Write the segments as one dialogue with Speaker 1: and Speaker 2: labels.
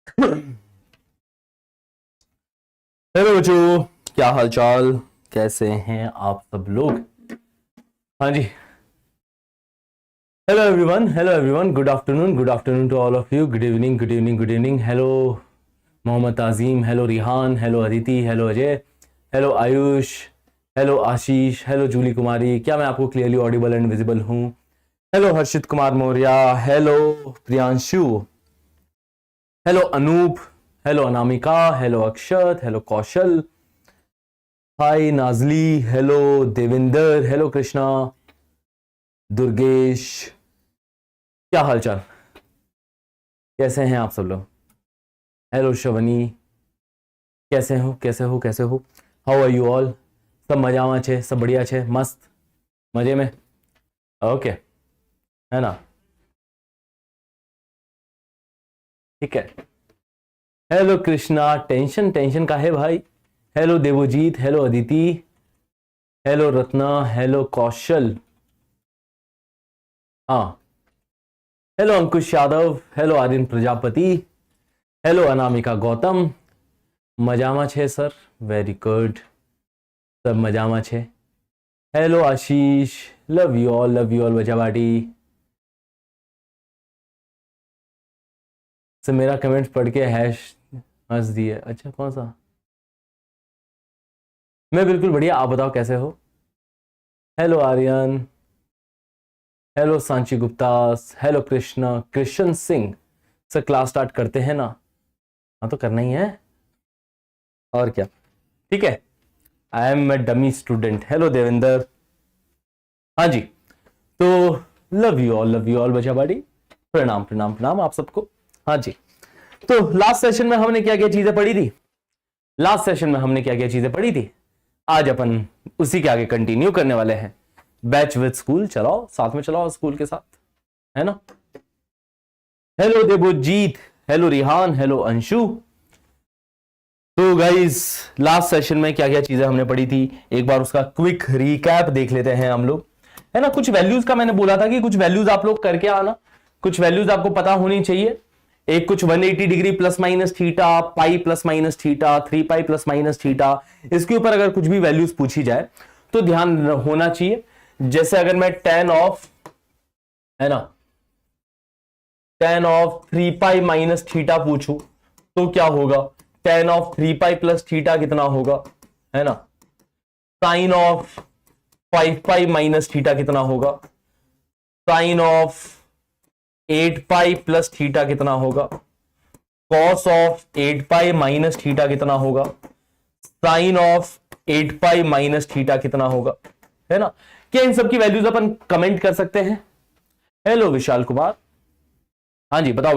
Speaker 1: Hello बच्चों, क्या हाल चाल, कैसे हैं आप सब लोग। हाँ जी, hello everyone, good afternoon to all of you. Good evening, good evening, good evening. Hello Mohammad Tajim, hello Rihan, hello Aditi, hello Ajay, hello Ayush, hello Ashish, hello Julie Kumari. क्या मैं आपको क्लियरली ऑडिबल एंड विजिबल हूँ? Hello Harshit Kumar Maurya, hello Priyanshu, hello Anup, hello Anamika, hello Akshat, hello Kaushal, hi Nazli, hello Devinder, hello Krishna, Durgesh. क्या हालचाल, कैसे हैं आप सब लोग? हेलो शवनी, कैसे हो? How are you all? सब मजामा छे, सब बढ़िया छे, मस्त मजे में। ओके, है ना, ठीक है। हेलो कृष्णा, टेंशन का है भाई। Hello Devojit, hello Aditi, hello Ratna, hello Kaushal, हाँ, hello Ankush Yadav, hello Aryan Prajapati, hello Anamika Gautam. मजामा छे सर, वेरी गुड, सब मजामा छे। Hello Ashish, love you all बजावाटी। से मेरा कमेंट पढ़ के हैश हंस दिए, अच्छा कौन सा? मैं बिल्कुल बढ़िया, आप बताओ कैसे हो? Hello Aryan, hello Sanchi Gupta, hello Krishna Singh. Sir class start करते हैं ना? हाँ तो करना ही है, और क्या, ठीक है। I am a dummy student. Hello Devendra, हाँ जी। तो लव यू ऑल बचाबाड़ी। प्रणाम प्रणाम प्रणाम आप सबको। हाँ जी, तो लास्ट सेशन में हमने क्या क्या चीजें पढ़ी थी? आज अपन उसी के आगे कंटिन्यू करने वाले हैं। बैच विद स्कूल, चलाओ साथ में, चलाओ स्कूल के साथ, है ना। Hello Devjit, hello Rihan, hello Anshu. तो गाइस, लास्ट सेशन में क्या क्या चीजें हमने पढ़ी थी, एक बार उसका क्विक रिकैप देख लेते हैं हम लोग, है ना। कुछ वैल्यूज का मैंने बोला था कि कुछ वैल्यूज आप लोग करके आना, कुछ वैल्यूज आपको पता होनी चाहिए। एक कुछ 180 degree plus minus theta, pi plus minus theta, 3 pi plus minus theta, इसके ऊपर अगर कुछ भी वैल्यूज पूछी जाए तो ध्यान होना चाहिए। जैसे अगर मैं टेन ऑफ, है ना, tan of 3 pi minus theta पूछूं तो क्या होगा? Tan of 3 pi plus theta कितना होगा, है ना। Sine of 5 pi minus theta कितना होगा? Sine of 8 pi plus theta कितना होगा? Cos of 8 pi minus theta कितना होगा? Sine of 8 pi minus theta कितना होगा, है ना। क्या इन सब की वैल्यूज अपन कमेंट कर सकते हैं? हेलो विशाल कुमार, हाँ जी, बताओ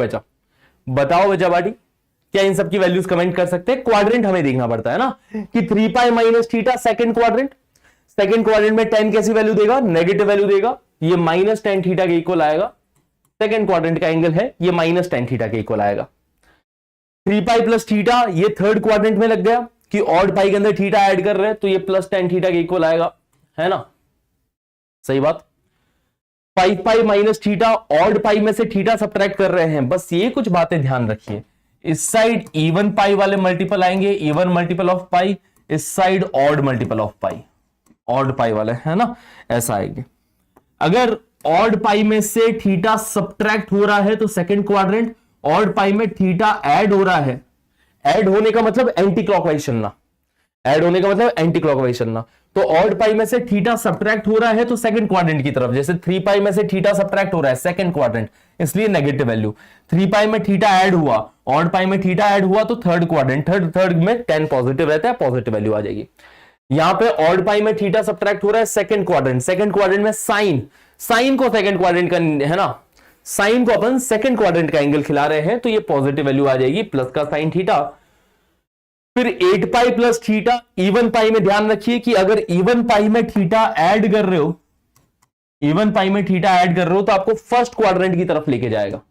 Speaker 1: बेचा बाटी, क्या इन सब की वैल्यूज कमेंट कर सकते हैं? क्वाड्रेंट हमें देखना पड़ता है ना, कि 3 pi minus theta second quadrant में 10 कैसी वैल्यू देगा? नेगेटिव वैल्यू देगा, ये माइनस टेन थीटा के इक्वल आएगा। सेकंड क्वाड्रेंट का एंगल है, ये माइनस टेन थीटा के इक्वल आएगा। 3 पाई प्लस थीटा, ये थर्ड क्वाड्रेंट में लग गया कि ऑड पाई के अंदर थीटा ऐड कर रहे हैं, तो ये प्लस टेन थीटा के इक्वल आएगा, है ना, सही बात। 5 pi minus theta, odd pi में से थीटा सब्ट्रैक्ट कर रहे हैं, बस ये कुछ बातें ध्यान रखिए। इस साइड इवन पाई वाले मल्टीपल आएंगे, इवन मल्टीपल ऑफ पाई, इस side odd multiple of pi, odd pi वाले, है ना, ऐसा आएंगे। अगर ऑड पाई में से थीटा सब्ट्रैक्ट हो रहा है तो सेकंड क्वाड्रेंट, ऑड पाई में थीटा ऐड हो रहा है, ऐड होने का मतलब एंटी क्लॉकवाइज चलना, ऐड होने का मतलब एंटी क्लॉकवाइज चलना। तो ऑड पाई में से थीटा सब्ट्रैक्ट हो रहा है तो सेकंड क्वाड्रेंट की तरफ, जैसे 3 पाई में से थीटा सब्ट्रैक्ट हो रहा है सेकंड क्वाड्रेंट, इसलिए नेगेटिव वैल्यू। 3 पाई में थीटा ऐड हुआ, ऑड पाई में थीटा ऐड हुआ तो थर्ड क्वाड्रेंट, थर्ड में 10 पॉजिटिव रहता है, पॉजिटिव वैल्यू आ जाएगी। यहां पे ऑड पाई में थीटा सब्ट्रैक्ट हो रहा है सेकंड क्वाड्रेंट में साइन को सेकंड क्वाड्रेंट का, है ना, साइन को अपन सेकंड क्वाड्रेंट का एंगल खिला रहे हैं, तो ये पॉजिटिव वैल्यू आ जाएगी, प्लस का साइन थीटा। फिर 8 पाई प्लस थीटा, इवन पाई में ध्यान रखिए कि अगर इवन पाई में थीटा ऐड कर रहे हो, तो आपको फर्स्ट क्वाड्रेंट की तरफ लेके जाएगा,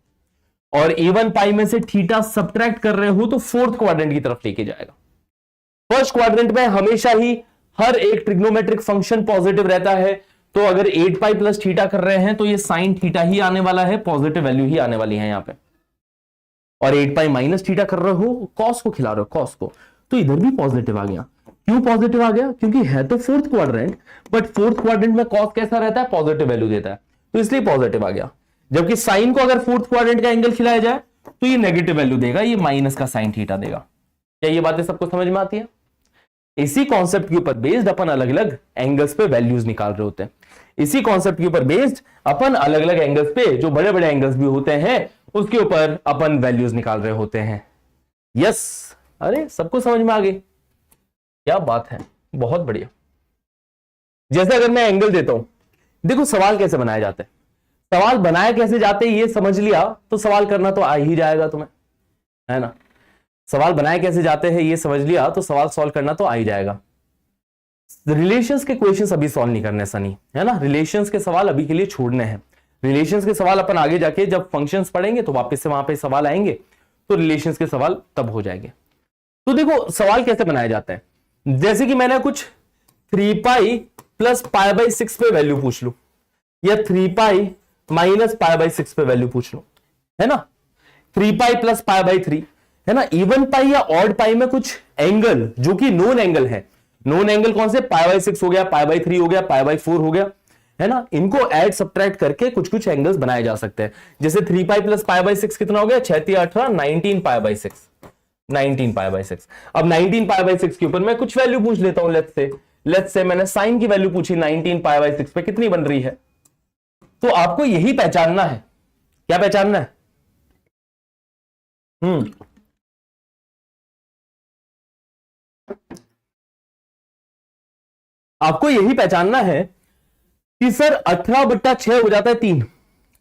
Speaker 1: और इवन पाई में से थीटा सब्ट्रैक्ट कर रहे हो तो फोर्थ क्वाड्रेंट की तरफ लेके जाएगा। फर्स्ट क्वाड्रेंट में हमेशा ही हर एक ट्रिग्नोमेट्रिक फंक्शन पॉजिटिव रहता है, तो अगर 8 पाई प्लस थीटा कर रहे हैं तो ये साइन थीटा ही आने वाला है, पॉजिटिव वैल्यू ही आने वाली है यहां पे। और 8 पाई माइनस थीटा कर रहे हो, कॉस को खिला रहे हो, कॉस को, तो इधर भी पॉजिटिव आ गया। क्यों पॉजिटिव आ गया? क्योंकि है तो fourth quadrant, but fourth quadrant में कॉस कैसा रहता है? पॉजिटिव वैल्यू देता है, तो इसलिए पॉजिटिव आ गया। जबकि साइन को अगर फोर्थ क्वाड्रेंट का एंगल खिलाया जाए तो ये नेगेटिव वैल्यू देगा, ये माइनस का साइन थीटा देगा। क्या ये बातें सबको समझ में आती है? इसी कॉन्सेप्ट के ऊपर बेस्ड अपन अलग अलग एंगल्स पे वैल्यूज निकाल रहे होते हैं। इसी कॉन्सेप्ट के ऊपर बेस्ड अपन अलग अलग एंगल्स पे, जो बड़े बड़े एंगल्स भी होते हैं, उसके ऊपर अपन वैल्यूज निकाल रहे होते हैं। यस, अरे सबको समझ में आ गई? क्या बात है, बहुत बढ़िया। जैसे अगर मैं एंगल देता हूं, देखो सवाल कैसे बनाए जाते हैं, सवाल बनाए कैसे जाते हैं ये समझ लिया तो सवाल करना तो आ ही जाएगा तुम्हें, है ना। सवाल बनाए कैसे जाते हैं ये समझ लिया तो सवाल सॉल्व करना तो आ ही जाएगा। रिलेशंस के क्वेश्चंस अभी सॉल्व नहीं करने सनी, है ना, रिलेशंस के सवाल अभी के लिए छोड़ने हैं। रिलेशंस के सवाल अपन आगे जाके जब फंक्शंस पढ़ेंगे तो वापस से वहां पे सवाल आएंगे, तो रिलेशंस के सवाल तब हो जाएंगे। तो देखो सवाल कैसे बनाया जाता है, जैसे कि मैंने कुछ 3 पाई प्लस पाई बाई 6 पे वैल्यू पूछ लू, या 3 पाई माइनस पाई बाई 6 पे वैल्यू पूछ लू, है ना, 3 पाई प्लस पाई बाई 3, है ना। इवन पाई या ऑड पाई में कुछ एंगल जो कि नोन एंगल है, नोन एंगल कौन से? पाई बाई 6 हो गया, पाई बाई 3 हो गया, पाई बाई 4 हो गया, है ना। इनको ऐड सब्ट्रैक्ट करके कुछ कुछ एंगल्स बनाए जा सकते हैं। जैसे 3 पाई प्लस पाई बाई 6 कितना हो गया? 6 18 19 पाई बाई 6, 19 पाई बाई 6। अब 19 पाई बाई 6 के ऊपर मैं कुछ वैल्यू पूछ लेता हूं। लेट्स से मैंने साइन की वैल्यू पूछी 19 पाई बाई 6 पे कितनी बन रही है, तो आपको यही पहचानना है। क्या पहचानना है? आपको यही पहचानना है कि सर 18/6 हो जाता है 3,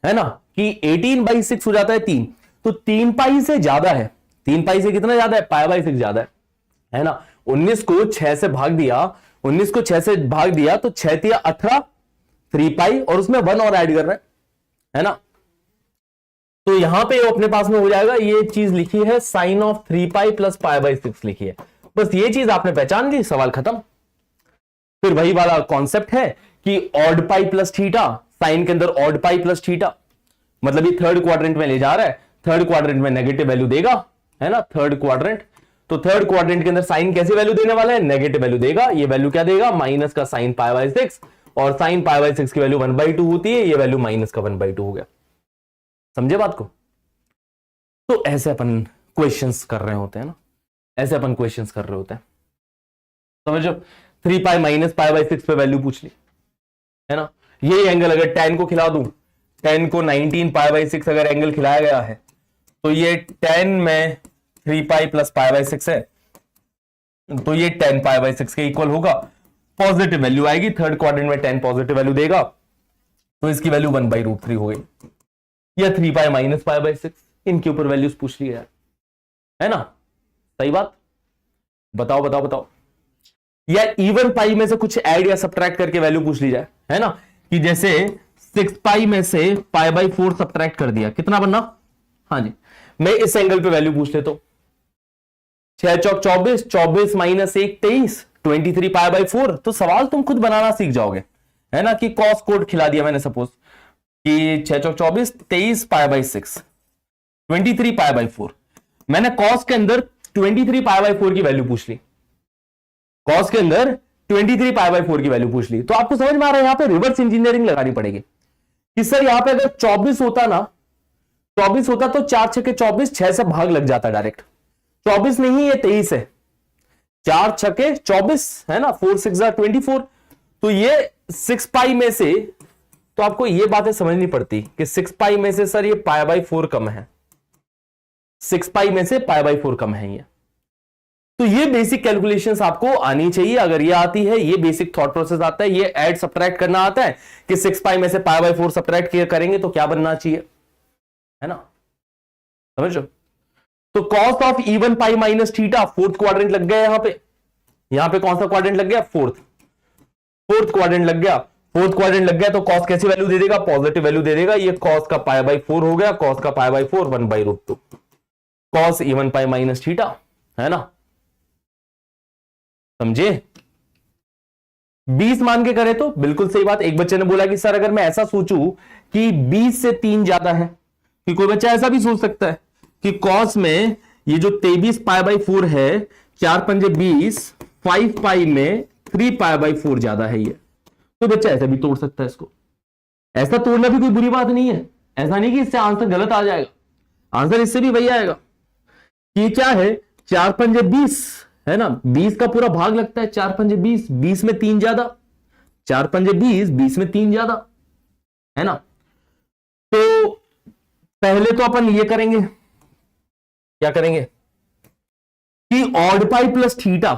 Speaker 1: है ना, कि 18/6 हो जाता है 3, तो 3 पाई से ज्यादा है। 3 पाई से कितना ज्यादा है? पाई बाई 6 ज्यादा है ना। 19 को 6 से भाग दिया, 19 को 6 से भाग दिया तो 6 तिया 18, 3 पाई और उसमें 1 और ऐड कर रहे हैं, है ना। तो यहां पे अपने पास में हो जाएगा, ये चीज लिखी है sine of 3 pi plus pi by 6 लिखी है। बस ये चीज आपने पहचान ली, सवाल खत्म। फिर वही वाला कॉन्सेप्ट है कि odd pi plus theta, sine के अंदर ऑड पाई प्लस थीटा, मतलब ये थर्ड क्वाड्रेंट में ले जा रहा है, थर्ड क्वाड्रेंट में नेगेटिव वैल्यू देगा, है ना, थर्ड क्वाड्रेंट। तो थर्ड क्वाड्रेंट के अंदर साइन कैसी वैल्यू देने वाला है? नेगेटिव वैल्यू देगा। ये वैल्यू क्या देगा? माइनस का साइन पाई बाई 6, और साइन पाई बाई 6 की वैल्यू 1/2 होती है, ये वैल्यू माइनस का 1/2 हो गया। समझे बात को? तो ऐसे अपन क्वेश्चंस कर रहे होते हैं ना, ऐसे अपन क्वेश्चंस कर रहे होते हैं, समझो। 3 पाई माइनस पाई बाई 6 पे वैल्यू पूछ ली, है ना। ये एंगल अगर tan को खिला दूं, tan को 19 पाई बाई 6 अगर एंगल खिलाया गया है, तो ये tan में 3 पाई प्लस पाई बाई 6 है, तो ये 10 पाई बाई 6 के इक्वल होगा। पॉजिटिव वैल्यू आएगी, थर्ड क्वाड्रेंट में 10 पॉजिटिव वैल्यू देगा, तो इसकी वैल्यू 1/√3 हो गई। या 3 पाई माइनस पाई बाई 6, इनके ऊपर वैल्यूज पूछ ली है ना। सही बात? बताओ बताओ बताओ। या इवन पाई में से कुछ ऐड या सब्ट्रैक्ट करके वैल्यू पूछ ली जाए, है ना, कि जैसे 6 पाई में से पाई बाई 4 सब्ट्रैक्ट कर दिया, कितना बनना? हाँ जी, मैं इस एंगल पे वैल्यू पूछ लेता हूं। 6 चौक 24, 24 माइनस 1 23, 23 पाई बाई 4। तो सवाल तुम खुद बनाना सीख जाओगे, है ना, कि कॉस कोड खिला दिया मैंने, सपोज कि 6 चौक 24, 23 पाई बाई 6, 23 पाई बाई 4। मैंने कॉस के अंदर 23 पाई बाई 4 की वैल्यू पूछ ली, कॉस के अंदर 23 पाई बाई 4 की वैल्यू पूछ ली। तो आपको समझ में आ रहा है यहां पे रिवर्स इंजीनियरिंग लगानी पड़ेगी कि सर यहां पे अगर 24 होता ना, 24 होता तो 4 6 के 24, 6 से भाग लग जाता डायरेक्ट। 24 नहीं, ये 23 है, 4 6 के 24, है ना, 4 6 24। तो ये 6 पाई में से, तो आपको ये बातें समझनी पड़ती कि 6 पाई में से सर ये पाई बाई 4 कम है, 6 पाई में से पाई बाई 4 कम है ये। तो ये बेसिक कैलकुलेशंस आपको आनी चाहिए। अगर ये आती है, ये बेसिक थॉट प्रोसेस आता है, ये ऐड सब्ट्रैक्ट करना आता है कि 6 पाई में से पाई बाई 4 सब्ट्रैक्ट करेंगे तो क्या बनना चाहिए, है ना, समझो। तो cos of even pi minus theta, fourth quadrant लग गया यहां पे कौन सा क्वाड्रेंट लग गया? फोर्थ क्वाड्रेंट लग गया। फोर्थ क्वाड्रेंट लग गया तो कॉस कैसी वैल्यू दे देगा? पॉजिटिव वैल्यू दे देगा। ये कॉस का पाई बाई 4 हो गया, कॉस का pi by 4 1/√2, cos even pi minus theta, है ना, समझे। 20 मान के करे तो बिल्कुल सही बात। एक बच्चे ने बोला कि सर अगर मैं ऐसा सोचूं कि 20 से 3 ज्यादा है, कि कोई बच्चा ऐसा भी सोच सकता है कि कॉस में ये जो 23π/4 है, 4×5 = 20, 5π में 3π/4 ज्यादा है ये। तो बच्चा ऐसे भी तोड़ सकता है इसको, ऐसा तोड़ना भी कोई बुरी बात नहीं है। ऐसा नहीं कि इससे आंसर गलत आ जाएगा, आंसर इससे भी वही आएगा। ये क्या है, 4×20 है ना, 20 का पूरा भाग लगता है, 4×20, 20 में 3 ज्यादा, 4×20, 20 में 3 ज्यादा, है ना। तो पहले तो अपन ये करेंगे, क्या करेंगे कि odd pi plus theta,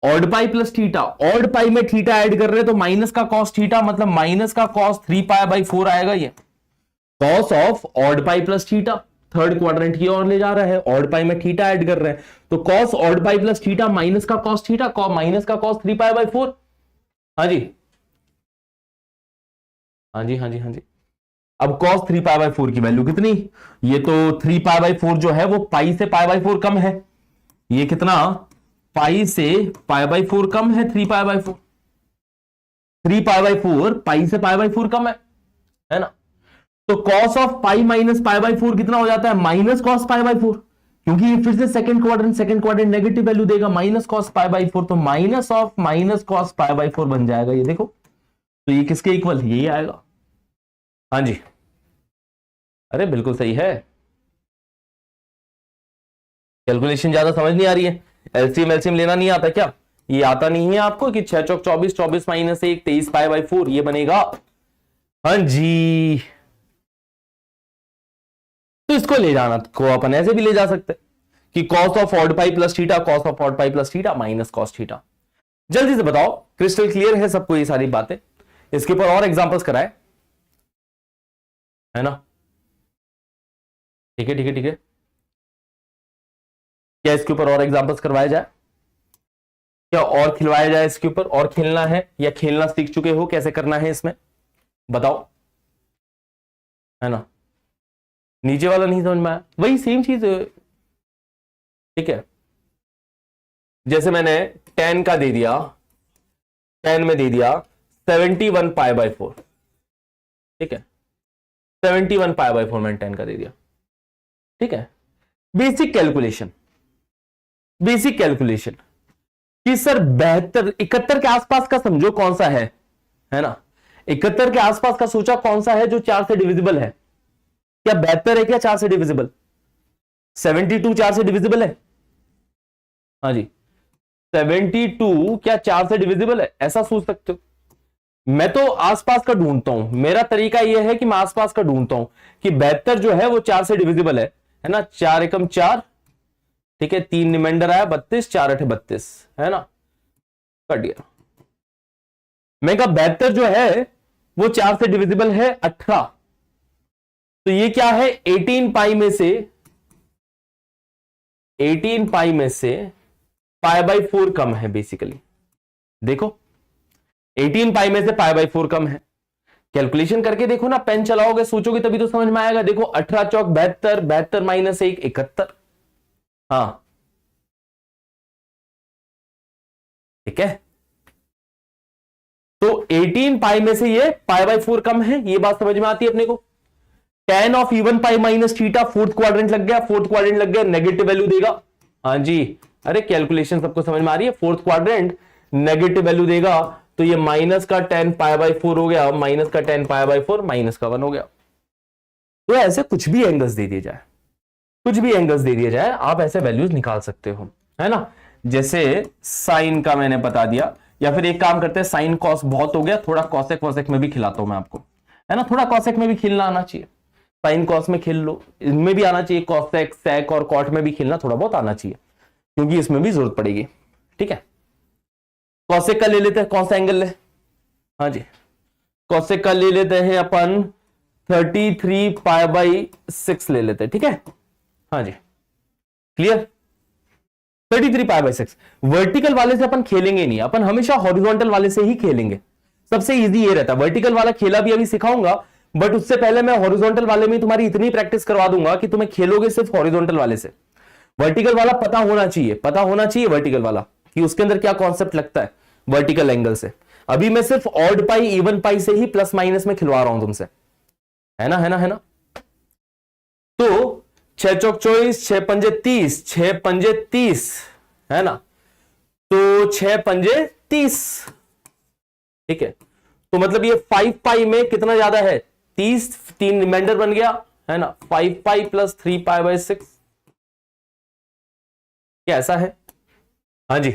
Speaker 1: odd pi plus theta, odd pi में थीटा ऐड कर रहे हैं तो माइनस का कॉस थीटा, मतलब माइनस का कॉस 3π/4 आएगा। ये cos of odd pi plus theta, third quadrant की ओर ले जा रहा है, ऑड पाई में थीटा ऐड कर रहे हैं तो cos odd pi plus theta minus का कॉस थीटा, माइनस का कॉस 3π/4। हाँ जी, हाँ जी, हाँ जी, हाँ जी। अब cos 3π/4 की वैल्यू कितनी, ये तो 3π/4 जो है वो पाई से π/4 कम है। ये कितना, पाई से π/4 कम है, 3π/4, 3π/4 पाई से π/4 कम है ना। तो cos ऑफ पाई माइनस π/4 कितना हो जाता है, माइनस cos π/4, क्योंकि ये फिर से सेकंड क्वाड्रेंट नेगेटिव वैल्यू देगा, माइनस cos π/4, तो माइनस ऑफ माइनस cos π/4 बन जाएगा ये देखो। तो ये किसके इक्वल, यही आएगा। हाँ जी, अरे बिल्कुल सही है। कैलकुलेशन ज्यादा समझ नहीं आ रही है, एलसीएम लेना नहीं आता क्या, ये आता नहीं है आपको कि 6 चौक 24, 24 माइनस 1 23π/4 ये बनेगा। हाँ जी, तो इसको ले जाना को अपन ऐसे भी ले जा सकते कि cos of odd pi plus theta, cos of odd pi plus theta minus cos theta. जल्दी से बताओ, क्रिस्टल क्लियर है सबको ये सारी बातें, इसके ऊपर और एग्जांपल्स कराए, है ना। ठीक है, ठीक है, ठीक है, क्या इसके ऊपर और एग्जांपल्स करवाया जाए, क्या और खिलवाया जाए इसके ऊपर, और खेलना है या खेलना सीख चुके हो, कैसे करना है इसमें बताओ, है ना। नीचे वाला नहीं समझ में आया, वही सेम चीज, ठीक है। जैसे मैंने 10 का दे दिया, 10 में दे दिया 71π/4, ठीक है, 71π/4 मैंने 10 का दे दिया, ठीक है। बेसिक कैलकुलेशन कि सर 72 71 के आसपास का समझो कौन सा है ना, 71 के आसपास का सोचा कौन सा है जो 4 से डिविजिबल है, क्या 72 है क्या 4 से डिविजिबल, 72 4 से डिविजिबल है, हाँ जी 72 क्या 4 से डिविजिबल है, ऐसा सोच सकते हो। मैं तो आसपास का ढूंढता हूं, मेरा तरीका यह है कि मैं आसपास का ढूंढता हूं कि 72 जो है वो 4 से डिविजिबल है ना, 4 एकम 4, ठीक है, 3 रिमाइंडर आया 32, 4 8 32, है ना, कट गया। मैं कहा 72 जो है वो 4 से डिविजिबल है 18, तो ये क्या है 18π में से π/4 कम है बेसिकली, देखो 18π में से π/4 कम है। कैलकुलेशन करके देखो ना, पेन चलाओगे सोचोगे तभी तो समझ में आएगा। देखो 18 चौक 72, 72 माइनस 1 71, हाँ ठीक है। तो 18π में से ये π/4 कम है, ये बात समझ में आती है अपने को। tan of even pi minus theta, fourth quadrant लग गया, नेगेटिव वैल्यू देगा। हाँ जी, अरे कैलकुलेशन सबको समझ में आ रही है, फोर्थ क्वाड्रेंट नेगेटिव वैल्यू देगा, तो ये माइनस का tan π/4 हो गया, माइनस का tan π/4 माइनस का 1 हो गया। तो ऐसे कुछ भी एंगल्स दे दिए जाए, आप ऐसे वैल्यूज निकाल सकते हो, है ना। जैसे साइन का मैंने बता दिया, या फिर एक काम करते हैं, साइन कॉस बहुत हो गया, थोड़ा कॉसेक वॉसेक में भी खिलाता हूं मैं आपको, है ना। थोड़ा कॉसेक में भी खेलना आना चाहिए, साइन कॉस में खेल लो, इनमें भी आना चाहिए, कॉसेक सेक और कॉट में भी खेलना थोड़ा बहुत आना चाहिए, क्योंकि इसमें भी जरूरत पड़ेगी, ठीक है। कॉसेक का ले लेते हैं, कौन सा एंगल ले, हाँ जी कॉसेक का ले लेते हैं अपन 33π/6 ले लेते हैं, ठीक है, हाँ जी क्लियर। 33π/6 वर्टिकल वाले से अपन खेलेंगे नहीं, अपन हमेशा हॉरिजॉन्टल वाले से ही खेलेंगे, सबसे इजी ये रहता है। वर्टिकल वाला खेला भी अभी सिखाऊंगा, बट उससे पहले मैं हॉरिजॉन्टल वाले में तुम्हारी इतनी प्रैक्टिस करवा दूंगा कि तुम्हें खेलोगे सिर्फ हॉरिजॉन्टल वाले से। वर्टिकल वाला पता होना चाहिए वर्टिकल वाला कि उसके अंदर क्या कॉन्सेप्ट लगता है वर्टिकल एंगल से। अभी मैं सिर्फ ऑड पाई इवन पाई से ही प्लस माइनस में खिलवा रहा हूं तुमसे, है ना। तो 6 चौक 24, 6 पंजे 30, 6 पंजे 30 है ना, तो 6 पंजे 30। ठीक है, तो मतलब ये 5 पाई में कितना ज्यादा है, 30, 3 रिमाइंडर बन गया है ना, 5 पाई प्लस 3 पाई बाई 6। क्या ऐसा है? हाँ जी।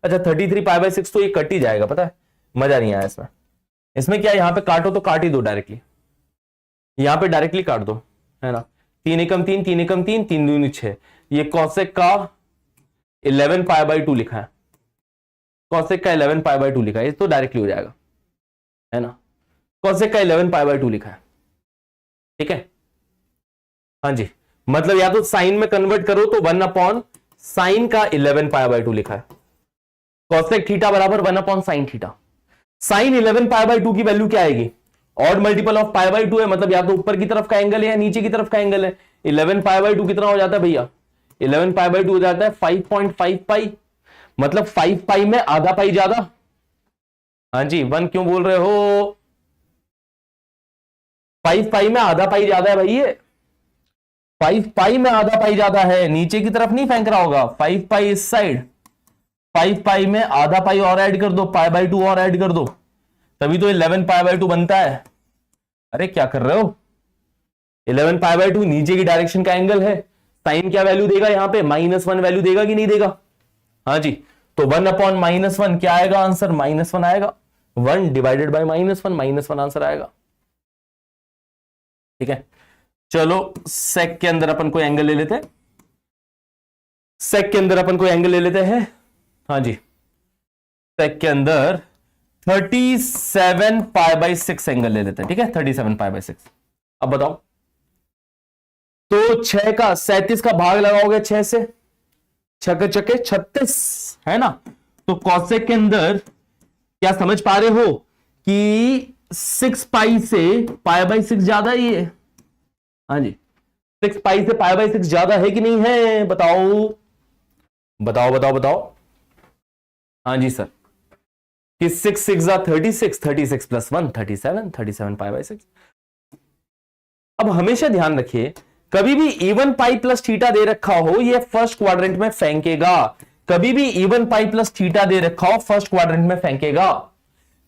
Speaker 1: अच्छा 33 पाई बाई 6 तो ये कट ही जाएगा, पता है, मजा नहीं आया इसमें। इसमें क्या, यहां पे काटो तो काट ही दो डायरेक्टली, यहां पे डायरेक्टली काट दो है ना। 3 एकम 3, 3 एकम 3, 3 दूनी 6। ये कॉसेक का 11 पाई बाई 2 लिखा है, कॉसेक का 11 पाई बाई 2 लिखा है, ये तो डायरेक्टली हो जाएगा है ना। कॉसेक का 11 पाई बाई 2 लिखा है, ठीक है। हाँ जी, मतलब या तो साइन में कन्वर्ट करो तो 1 अपॉन साइन का 11 पाई बाई 2 लिखा है। कॉसेक थीटा बराबर 1 upon sine theta. Sine 11 pi by 2 की वैल्यू क्या आएगी, odd multiple of pi by 2 है, मतलब या तो ऊपर की तरफ का एंगल है या नीचे की तरफ का एंगल है। 11 पाई बाई 2 कितना हो जाता है भैया, 11 पाई बाई 2 हो जाता है 5.5 पाई, मतलब 5 पाई में आधा पाई ज्यादा। हाँ जी, 1 क्यों बोल रहे हो, 5 पाई में आधा पाई ज्यादा है भाई, ये 5 पाई में आधा पाई ज्यादा है, नीचे की तरफ नहीं फेंक रहा होगा। 5 पाई इस साइड, 5 पाई में आधा पाई और ऐड कर दो, पाई बाई 2 और ऐड कर दो, तभी तो 11 पाई बाई 2 बनता है। अरे क्या कर रहे हो, 11 पाई बाई 2 नीचे की डायरेक्शन का एंगल है, साइन क्या वैल्यू देगा यहां पे, -1 वैल्यू देगा कि नहीं देगा। हाँ जी, तो 1 अपॉन -1 क्या आएगा आंसर, -1 आएगा। 1 डिवाइडेड बाई -1, -1 आंसर आएगा। ठीक है, चलो सेक के अंदर अपन कोई एंगल ले लेते हैं, सेक के अंदर अपन कोई एंगल ले लेते हैं। हाँ जी, सेक के अंदर 37 पाई बाई 6 एंगल ले लेते हैं, ठीक है, 37 पाई बाई 6। अब बताओ, तो 6 का 37 का भाग लगाओगे 6 से, 6 के चक्के 36 है ना, तो कॉसेक के अंदर क्या समझ पा रहे हो कि 6 पाई से पाई बाई 6 ज्यादा ही है। हाँ जी, 6 पाई से पाई बाई 6 ज्यादा है कि नहीं है, बताओ बताओ बताओ बताओ। हाँ जी सर, कि 6 6 36, 36 प्लस 1 37, 37 पाई बाई 6। अब हमेशा ध्यान रखिए, कभी भी इवन पाई प्लस थीटा दे रखा हो ये फर्स्ट क्वाड्रेंट में फेंकेगा, कभी भी इवन पाई प्लस थीटा दे रखा हो फर्स्ट क्वाड्रेंट में फेंकेगा,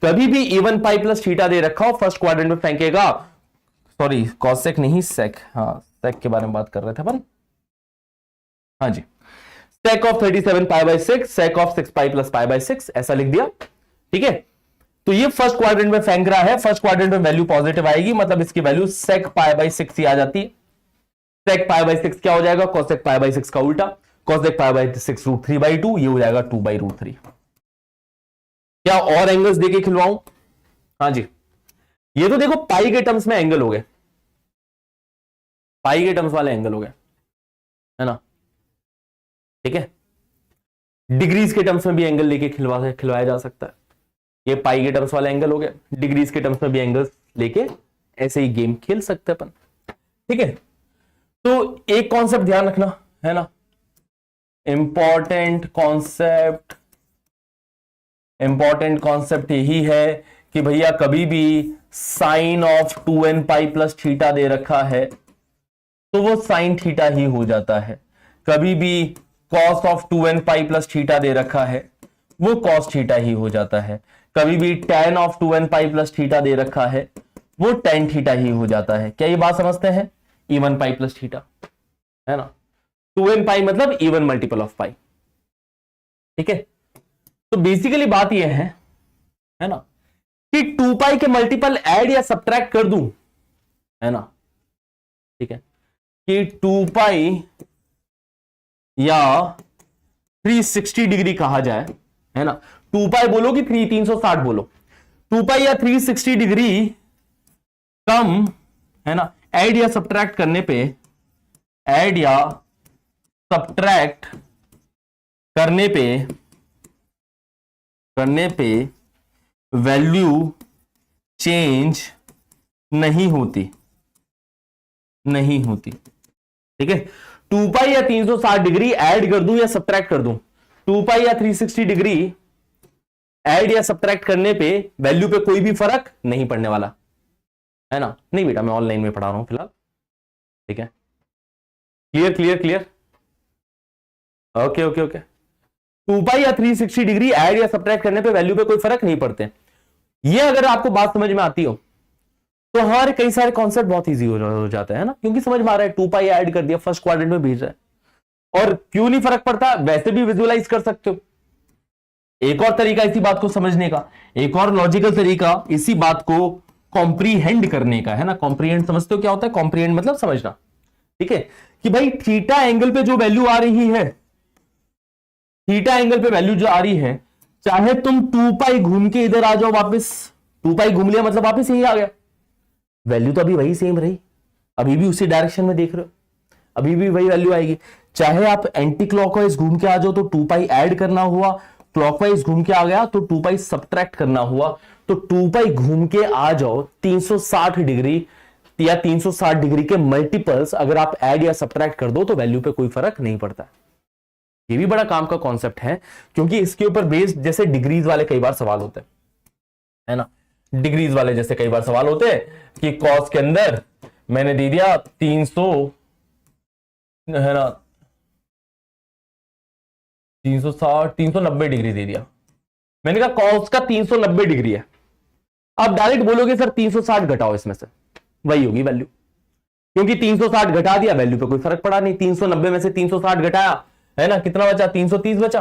Speaker 1: कभी भी इवन पाई प्लस थीटा दे रखा हो फर्स्ट क्वाड्रेंट में फेंकेगा। सॉरी कॉसेक नहीं सेक, हाँ सेक के बारे में बात कर रहे थे अपन। हाँ जी, sec of 37 pi by 6, sec of 6 pi plus pi by 6 ऐसा लिख दिया, ठीक है। तो ये फर्स्ट क्वाड्रेंट में फेंक रहा है, फर्स्ट क्वाड्रेंट में वैल्यू पॉजिटिव आएगी, मतलब इसकी वैल्यू सेक पाई बाई 6 ही आ जाती है। सेक पाई बाई 6 क्या हो जाएगा, कॉसेक पाई बाई 6 का उल्टा, कॉसेक पाई बाई 6 √3/2, ये हो जाएगा 2/√3। क्या और एंगल्स देके खिलवाऊं? हाँ जी, ये तो देखो पाई के टर्म्स में एंगल हो गए, पाई के टर्म्स वाले एंगल हो गए है ना, ठीक है। डिग्रीज के टर्म्स में भी एंगल लेके खिलवाया जा सकता है, ये पाई के टर्म्स वाले एंगल हो गए, डिग्रीज के टर्म्स में भी एंगल्स लेके ऐसे ही गेम खेल सकते हैं अपन, ठीक है। तो एक कॉन्सेप्ट ध्यान रखना है ना, इंपॉर्टेंट कॉन्सेप्ट यही है कि भैया कभी भी sine of 2n pi plus theta दे रखा है तो वो साइन थीटा ही हो जाता है, कभी भी cos of 2n pi plus theta दे रखा है वो कॉस थीटा ही हो जाता है, कभी भी tan of 2n pi plus theta दे रखा है वो tan थीटा ही हो जाता है। क्या ये बात समझते हैं, इवन पाई प्लस थीटा है ना, 2n पाई मतलब इवन मल्टीपल ऑफ पाई, ठीक है। तो बेसिकली बात यह है ना कि 2 पाई के मल्टीपल ऐड या सब्ट्रैक्ट कर दूं है ना, ठीक है, कि 2 पाई या 360 डिग्री कहा जाए है ना, 2 पाई बोलो कि 360 बोलो, 2 पाई या 360 डिग्री कम है ना, ऐड या सब्ट्रैक्ट करने पे, ऐड या सब्ट्रैक्ट करने पे वैल्यू चेंज नहीं होती, ठीक है। 2 पाई या 360 डिग्री ऐड कर दूं या सब्ट्रैक्ट कर दूं, 2 पाई या 360 डिग्री ऐड या सब्ट्रैक्ट करने पे वैल्यू पे कोई भी फर्क नहीं पड़ने वाला है ना। नहीं बेटा मैं ऑनलाइन में पढ़ा रहा हूं फिलहाल, ठीक है। Clear clear clear, okay okay okay. 2 पाई या 360 डिग्री ऐड या सब्ट्रैक्ट करने पे वैल्यू पे कोई फर्क नहीं पड़ते। ये अगर आपको बात समझ में आती हो तो हमारे कई सारे कॉन्सेप्ट बहुत इजी हो जाते हैं ना, क्योंकि समझ में आ रहा है 2 पाई ऐड कर दिया, फर्स्ट क्वाड्रेंट में भेज रहा है। और क्यों नहीं फर्क पड़ता, वैसे भी विजुअलाइज कर सकते हो। एक और तरीका इसी बात को समझने का, एक और लॉजिकल तरीका इसी बात को कॉम्प्रीहेंड करने का है ना। कॉम्प्रीहेंड समझते हो क्या होता है? कॉम्प्रीहेंड मतलब समझना, ठीक है, कि भाई थीटा एंगल पे जो वैल्यू आ रही है, थीटा एंगल पे वैल्यू जो आ रही है, चाहे तुम 2 पाई घूम के इधर आ जाओ वापस, 2 पाई घूम लिया मतलब वापस यही आ गया, वैल्यू तो अभी वही सेम रही, अभी भी उसी डायरेक्शन में देख रहे हो, अभी भी वही वैल्यू आएगी। चाहे आप एंटी क्लॉकवाइज घूम के आ जाओ तो 2 पाई ऐड करना हुआ, क्लॉकवाइज घूम के आ गया तो 2 पाई सब्ट्रैक्ट करना हुआ, तो 2 पाई घूम के आ जाओ 360 डिग्री या 360 डिग्री के मल्टीपल्स अगर आप ऐड या सब्ट्रैक्ट कर दो तो वैल्यू पे कोई फर्क नहीं पड़ता। ये भी बड़ा काम का कॉन्सेप्ट है, क्योंकि इसके ऊपर बेस्ड जैसे डिग्रीज वाले कई बार सवाल होते हैं, है ना। डिग्रीज वाले जैसे कई बार सवाल होते हैं कि कॉस के अंदर मैंने दे दिया 300, है ना, 360 390 डिग्री दे दिया, मैंने कहा कॉस का 390 डिग्री है। आप डायरेक्ट बोलोगे सर 360 घटाओ इसमें से, वही होगी वैल्यू, क्योंकि 360 घटा दिया, वैल्यू पे कोई फर्क पड़ा नहीं। 390 में से 360 घटाया, है ना, कितना बचा? 330 बचा,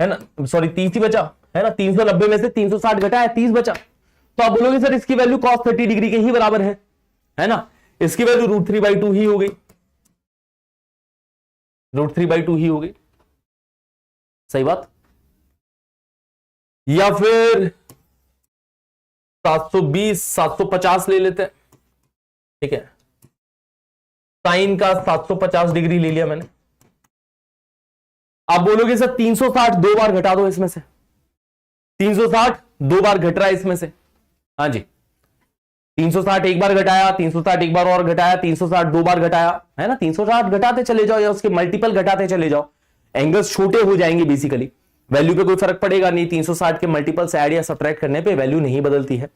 Speaker 1: है ना, सॉरी 30 ही बचा, है ना। 390 में से 360 घटाया, 30 बचा। तो आप बोलोगे सर इसकी वैल्यू cos 30 डिग्री के ही बराबर है ना, इसकी वैल्यू √3/2 ही हो गई, √3/2 ही हो गई, सही बात। या फिर 720 750 ले लेते हैं, ठीक है, साइन का 750 डिग्री ले लिया मैंने। आप बोलोगे सर 360 2 बार घटा दो इसमें से, 360 2 बार घट रहा है इसमें से, हाँ जी, 360 एक बार घटाया, 360 एक बार और घटाया, 360 2 बार घटाया, है ना। 360 घटाते चले जाओ या उसके मल्टीपल घटाते चले जाओ, एंगल्स छोटे हो जाएंगे बेसिकली, वैल्यू पे कोई फर्क पड़ेगा नहीं। 360 के मल्टीपल्स ऐड या सब्ट्रैक्ट करने पे वैल्यू नहीं बदलती है,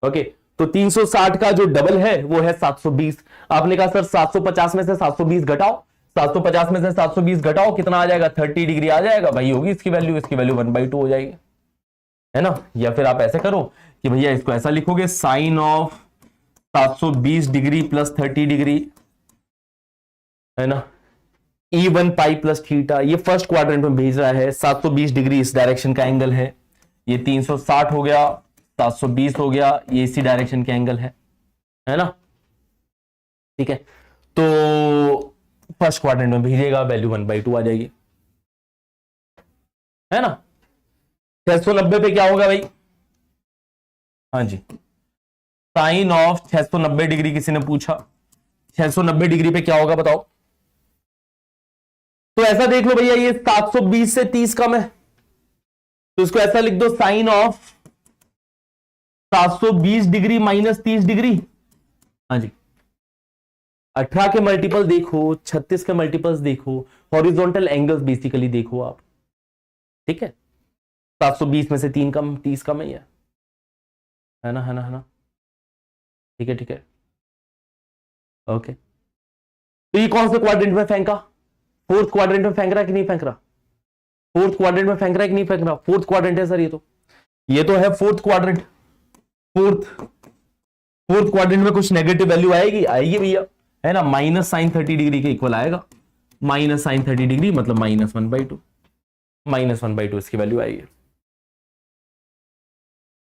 Speaker 1: ओके। तो 360 का जो डबल है वो है 720। आपने कहा सर 750 में से 720 घटाओ, 750 में से 720 घटाओ, कितना आ जाएगा? 30 डिग्री आ जाएगा, भाई होगी इसकी वैल्यू 1/2 हो जाएगी, है ना। या फिर आप ऐसे करो कि भैया इसको ऐसा लिखोगे, sine of 720 degree plus 30 degree, है ना, E1 पाई प्लस थीटा। ये फर्स्ट क्वाड्रेंट में भेज रहा है, 720 डिग्री इस डायरेक्शन का एंगल है, ये 360 हो गया, 720 हो गया, ये इसी डायरेक्शन के एंगल है ना, ठीक है। तो फर्स्ट क्वाड्रेंट में भेजिएगा, वैल्यू 1/2 आ जाएगी, है ना। 690 पे क्या होगा भाई? हाँ जी, साइन ऑफ 690 डिग्री किसी ने पूछा, 690 डिग्री पे क्या होगा बताओ? तो ऐसा देख लो भैया, ये 720 से 30 कम है, तो इसको ऐसा लिख दो, sine of 720 degree minus 30 degree. हाँ जी, 18 के मल्टीपल देखो, 36 के मल्टीपल्स देखो, हॉरिजॉन्टल एंगल्स बेसिकली देखो आप, ठीक है। 720 में से 3 कम, 30 कम है ना, ठीक है ठीक है, ओके। तो ये कौन से क्वाड्रेंट में फेंका? फोर्थ क्वाड्रेंट में फेंक रहा है कि नहीं फेंक रहा? फोर्थ क्वाड्रेंट में फेंक रहा है कि नहीं फेंक रहा? फोर्थ क्वाड्रेंट है सर, ये तो है फोर्थ क्वाड्रेंट। फोर्थ क्वाड्रेंट में कुछ नेगेटिव वैल्यू आएगी भैया, है ना, माइनस साइन 30 डिग्री के इक्वल आएगा, माइनस साइन 30 डिग्री मतलब -1/2 इसकी वैल्यू आएगी।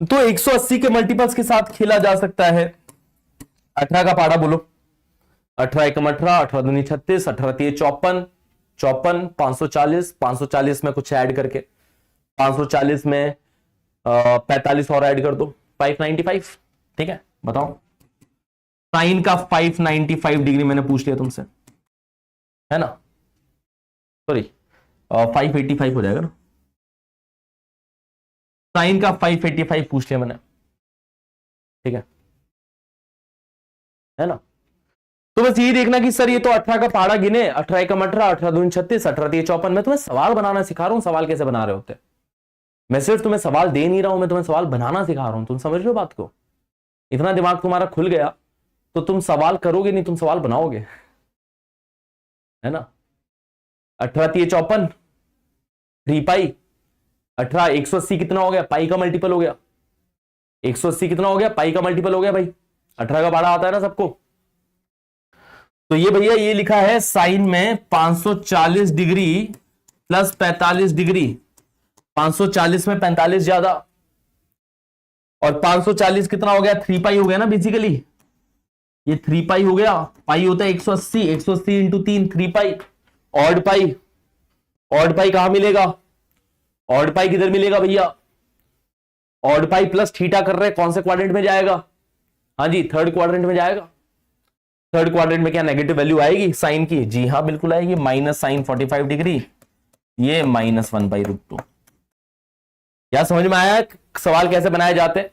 Speaker 1: तो 180 के मल्टीपल्स के साथ खेला जा सकता है। 18 का पाड़ा बोलो, 18 एकम 18, 18 दूनी 36, 18 3 54, 540, 540 में कुछ ऐड करके 540 में 45 और ऐड कर दो, 595, ठीक है। बताओ, साइन का 595 डिग्री मैंने पूछ लिया तुमसे, है ना, सॉरी 585 हो जाएगा ना, साइन का 585 पूछ लिया मैंने, ठीक है ना। तो बस यही देखना कि सर ये तो 18 का पहाड़ा गिने, 18 एकम 18, 18 दूनी 36, 18 3 54। मैं तुम्हें सवाल बनाना सिखा रहा हूं, सवाल कैसे बना रहे होते। मैं सिर्फ तुम्हें सवाल दे नहीं रहा हूं, मैं तुम्हें सवाल बनाना सिखा रहा हूं। तुम समझ रहे हो बात को? इतना दिमाग तुम्हारा खुल गया तो तुम सवाल करोगे नहीं, तुम सवाल बनाओगे। है ना। 18 3 54, 3 पाई। 18 180 कितना हो गया, पाई का मल्टीपल हो गया। 180 कितना हो गया, पाई का मल्टीपल हो गया भाई। 18 का पहाड़ा आता है ना सबको। तो ये भैया ये लिखा है साइन में 540 डिग्री प्लस 45 डिग्री। 540 में 45 ज्यादा, और 540 कितना हो गया, 3 पाई हो गया ना बेसिकली। ये 3 पाई हो गया, पाई होता है 180, 180 इंटू 3, 3 पाई। ऑड पाई, ऑड पाई कहां मिलेगा, ऑड पाई किधर मिलेगा भैया, ऑड पाई प्लस थीटा कर रहे हैं, कौन से क्वाड्रेंट में जाएगा, हाँ जी थर्ड क्वाड्रेंट में जाएगा। थर्ड क्वाड्रेंट में क्या नेगेटिव वैल्यू आएगी साइन की, जी हाँ बिल्कुल आएगी, माइनस साइन 45 डिग्री, ये -1/√2। क्या समझ में आया सवाल कैसे बनाए जाते हैं।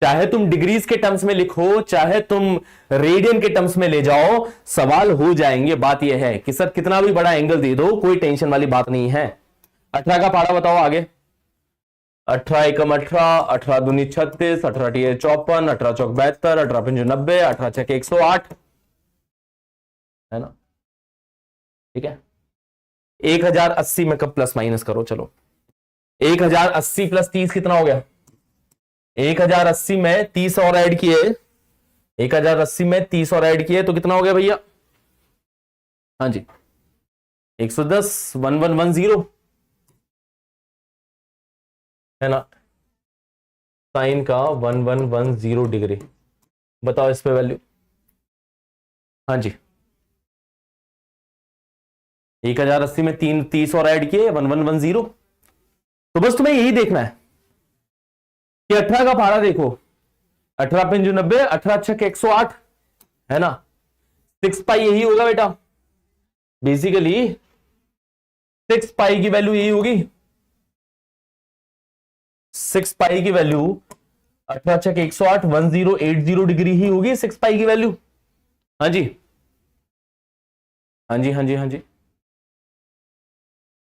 Speaker 1: चाहे तुम डिग्रीज के टर्म्स में लिखो, चाहे तुम रेडियन के टर्म्स में ले जाओ, सवाल हो जाएंगे। बात यह है कि सर कितना भी बड़ा एंगल दे दो, कोई टेंशन वाली बात नहीं है। 18 का पहाड़ा बताओ आगे। 18 एकम 18, 18 दूनी 36, 18 टीए 54, 18 चौक 72, 18 पंजे 90, 18 छक 108, है ना। ठीक है, 1080 में कब प्लस माइनस करो, चलो 1080 प्लस 30 कितना हो गया, 1080 में 30 और ऐड किए, 1080 में 30 और ऐड किए तो कितना हो गया भैया, हाँ जी 110, 1110, है ना। साइन का 1110 डिग्री, बताओ इस पे वैल्यू, हाँ जी 1080 में 30 और ऐड किए 1110। तो बस तुम्हें यही देखना है कि 18 का पहाड़ा देखो, 18 पंजे 90, 18 छक 108, है ना। 6 पाई यही होगा बेटा, बेसिकली 6 पाई की वैल्यू यही होगी। 6 पाई की वैल्यू 18 छक 108, 1080 डिग्री ही होगी 6 पाई की वैल्यू। हाँ जी हाँ जी हाँ जी हाँ जी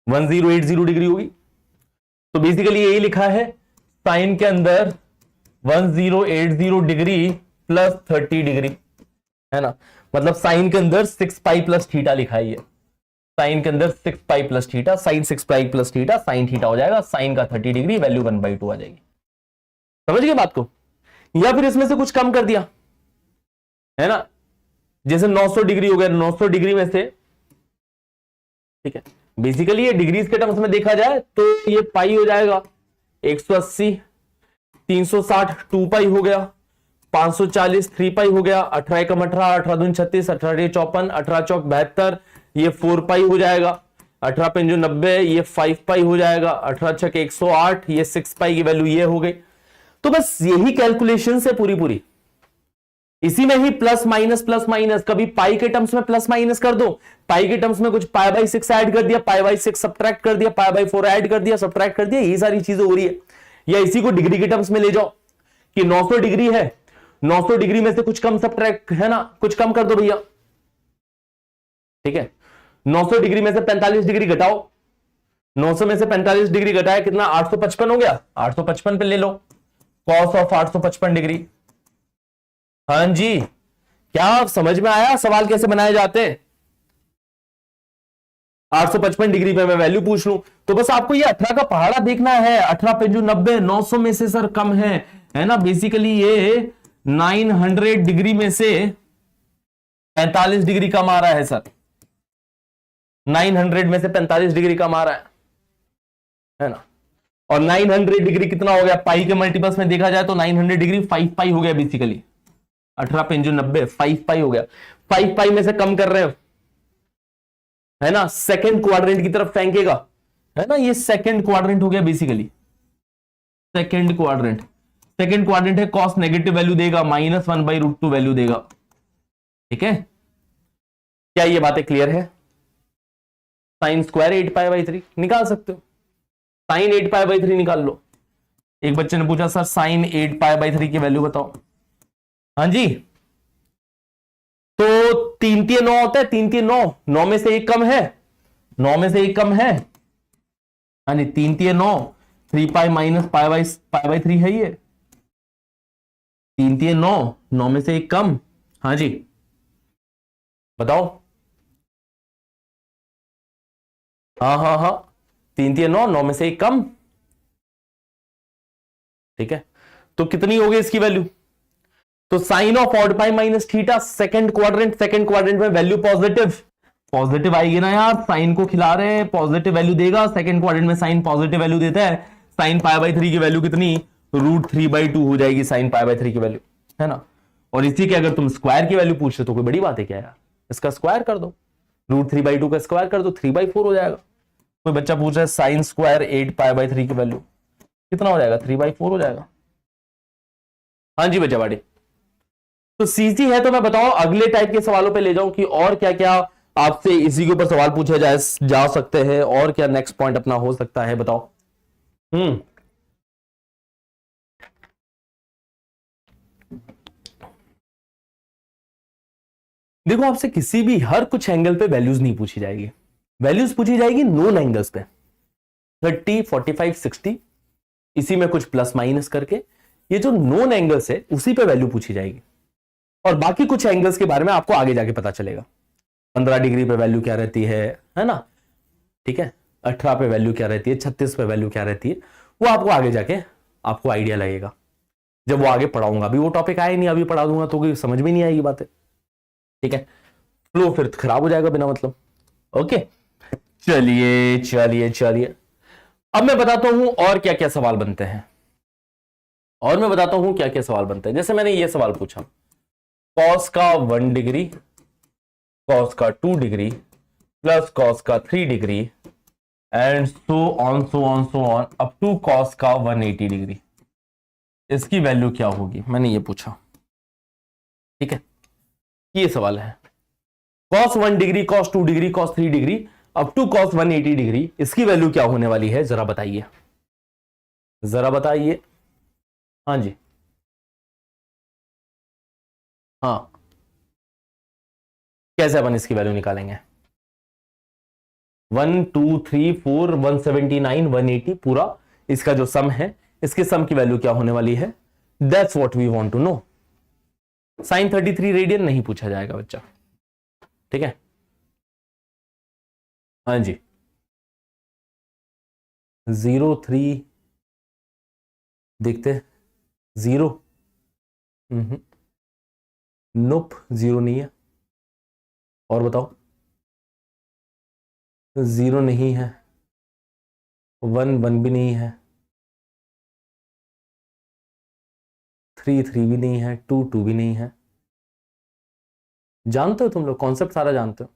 Speaker 1: 1080 डिग्री होगी। तो बेसिकली यही लिखा है साइन के अंदर 1080 डिग्री प्लस 30 डिग्री, है ना। मतलब साइन के अंदर 6 पाई प्लस थीटा लिखा है, ये साइन के अंदर 6 pi plus theta, sine 6 pi plus theta, sine theta हो जाएगा, साइन का 30 डिग्री, वैल्यू 1/2 आ जाएगी। समझ गए बात को। या फिर इसमें से कुछ कम कर दिया, है ना, जैसे 900 डिग्री हो गया, 900 डिग्री में से, ठीक है, बेसिकली ये डिग्रीज के टर्म्स में देखा जाए तो ये पाई हो जाएगा 180, 360 2 पाई हो गया, 540 3 पाई हो गया, 18 एकम 18, 18 दूनी 36, 18 टीए 54, 18 चौक 72, ये 4 पाई हो जाएगा, 18 पंजे 90, ये 5 पाई हो जाएगा, 18 छक 108, ये 6 पाई की वैल्यू ये हो गई। तो बस यही कैलकुलेशन है पूरी पूरी, इसी में ही प्लस माइनस, कभी पाई के टर्म्स में प्लस माइनस कर दो, पाई के टर्म्स में कुछ π/6 ऐड कर दिया, π/6 सब्ट्रैक्ट कर दिया, π/4 ऐड कर दिया, सब्ट्रैक्ट कर दिया, ये सारी चीजें हो रही है। या इसी को डिग्री के टर्म्स में ले जाओ कि 900 डिग्री है, 900 डिग्री में से कुछ कम सब्ट्रैक्ट, है ना, कुछ कम कर दो भैया, ठीक है। 900 डिग्री में से 45 डिग्री घटाओ, 900 में से 45 डिग्री घटाया कितना, 855 हो गया, 855 पे ले लो कॉस ऑफ 855 डिग्री। हाँ जी, क्या समझ में आया सवाल कैसे बनाए जाते हैं। 855 डिग्री पे मैं वैल्यू पूछ लूं तो बस आपको ये 18 का पहाड़ा देखना है। 18 पे जो 90, 900 में से सर कम है ना, बेसिकली ये 900 डिग्री में से 45 डिग्री कम आ रहा है सर, 900 में से 45 डिग्री कम आ रहा है ना। और 900 डिग्री कितना हो गया, पाई के मल्टीपल्स में देखा जाए तो 900 डिग्री 5 पाई हो गया बेसिकली, 18 पंजे 90, 5 पाई हो गया। 5 पाई में से कम कर रहे हो, है ना, सेकंड क्वाड्रेंट की तरफ फेंकेगा, है ना, ये सेकंड क्वाड्रेंट हो गया बेसिकली, सेकंड क्वाड्रेंट है, कॉस नेगेटिव वैल्यू देगा, -1/√2 वैल्यू देगा, ठीक है। क्या ये बातें क्लियर है। साइन स्क्वायर 8π/3 निकाल सकते हो, साइन 8π/3 निकाल लो। एक बच्चे ने पूछा सर साइन 8π/3 की वैल्यू बताओ। हाँ जी, तो 3 3 9 होता है, 3 3 9, 9 में से एक कम है, 9 में से एक कम है, हाँ जी 3 3 9, 3 पाई माइनस π/3 है ये, 3 3 9, 9 में से एक कम, हाँ जी बताओ। हाँ हाँ हाँ, 3 3 9, 9 में से 1 कम, ठीक है। तो कितनी होगी इसकी वैल्यू? तो sine of odd pi minus theta, second quadrant में वैल्यू पॉजिटिव, पॉजिटिव आएगी ना यार, साइन को खिला रहे हैं, पॉजिटिव वैल्यू देगा। सेकंड क्वाड्रेंट में साइन पॉजिटिव वैल्यू देता है। साइन π/3 की वैल्यू कितनी? √3/2 हो जाएगी साइन π/3 की वैल्यू, है ना। और इसी के अगर तुम स्क्वायर की वैल्यू पूछ रहे तो कोई बड़ी बात है क्या यार, इसका स्क्वायर कर दो, √3/2 का स्क्वायर कर दो, 3/4 हो जाएगा। कोई बच्चा पूछ रहा है साइन स्क्वायर 8π/3 की वैल्यू कितना हो जाएगा? 3/4 हो जाएगा। हाँ जी बच्चा बाड़ी, तो सीसी है। तो मैं बताऊं अगले टाइप के सवालों पे ले जाऊं कि और क्या क्या आपसे इसी के ऊपर सवाल पूछे जा सकते हैं, और क्या नेक्स्ट पॉइंट अपना हो सकता है, बताओ। देखो आपसे किसी भी हर कुछ एंगल पे वैल्यूज नहीं पूछी जाएगी, वैल्यूज पूछी जाएगी नोन एंगल्स पे, 30 45 60, इसी में कुछ प्लस माइनस करके, ये जो नोन एंगल्स है उसी पे वैल्यू पूछी जाएगी। और बाकी कुछ एंगल्स के बारे में आपको आगे जाके पता चलेगा। 15 डिग्री पे वैल्यू क्या रहती है ना, ठीक है। 18 पे वैल्यू क्या रहती है, 36 पे वैल्यू क्या रहती है, वो आपको आगे जाके आपको आइडिया लगेगा जब वो आगे पढ़ाऊंगा। अभी वो टॉपिक आए नहीं, अभी पढ़ा दूंगा तो समझ में नहीं आएगी बातें, ठीक है। फ्लो फिर खराब हो जाएगा बिना मतलब। ओके, चलिए चलिए चलिए, अब मैं बताता हूं और क्या क्या सवाल बनते हैं, और मैं बताता हूं क्या क्या सवाल बनते हैं। जैसे मैंने ये सवाल पूछा, कॉस का 1 डिग्री, कॉस का 2 डिग्री प्लस कॉस का 3 degree and so on up to cos का 180 डिग्री, इसकी वैल्यू क्या होगी, मैंने ये पूछा, ठीक है। ये सवाल है cos 1 degree, cos 2 degree, cos 3 degree up to cos 180 degree, इसकी वैल्यू क्या होने वाली है, जरा बताइए, जरा बताइए। हाँ जी, हाँ, कैसे अपन इसकी वैल्यू निकालेंगे? 1 2 3 4 179 180 पूरा इसका जो सम है, इसके सम की वैल्यू क्या होने वाली है, that's what we want to know. Sine 33 radian नहीं पूछा जाएगा बच्चा, ठीक है। हाँ जी, 0 3 देखते, 0, नोप 0 नहीं है, और बताओ, 0 नहीं है, 1 1 भी नहीं है, 3 3 भी नहीं है, 2 2 भी नहीं है। जानते हो तुम लोग कॉन्सेप्ट सारा जानते हो।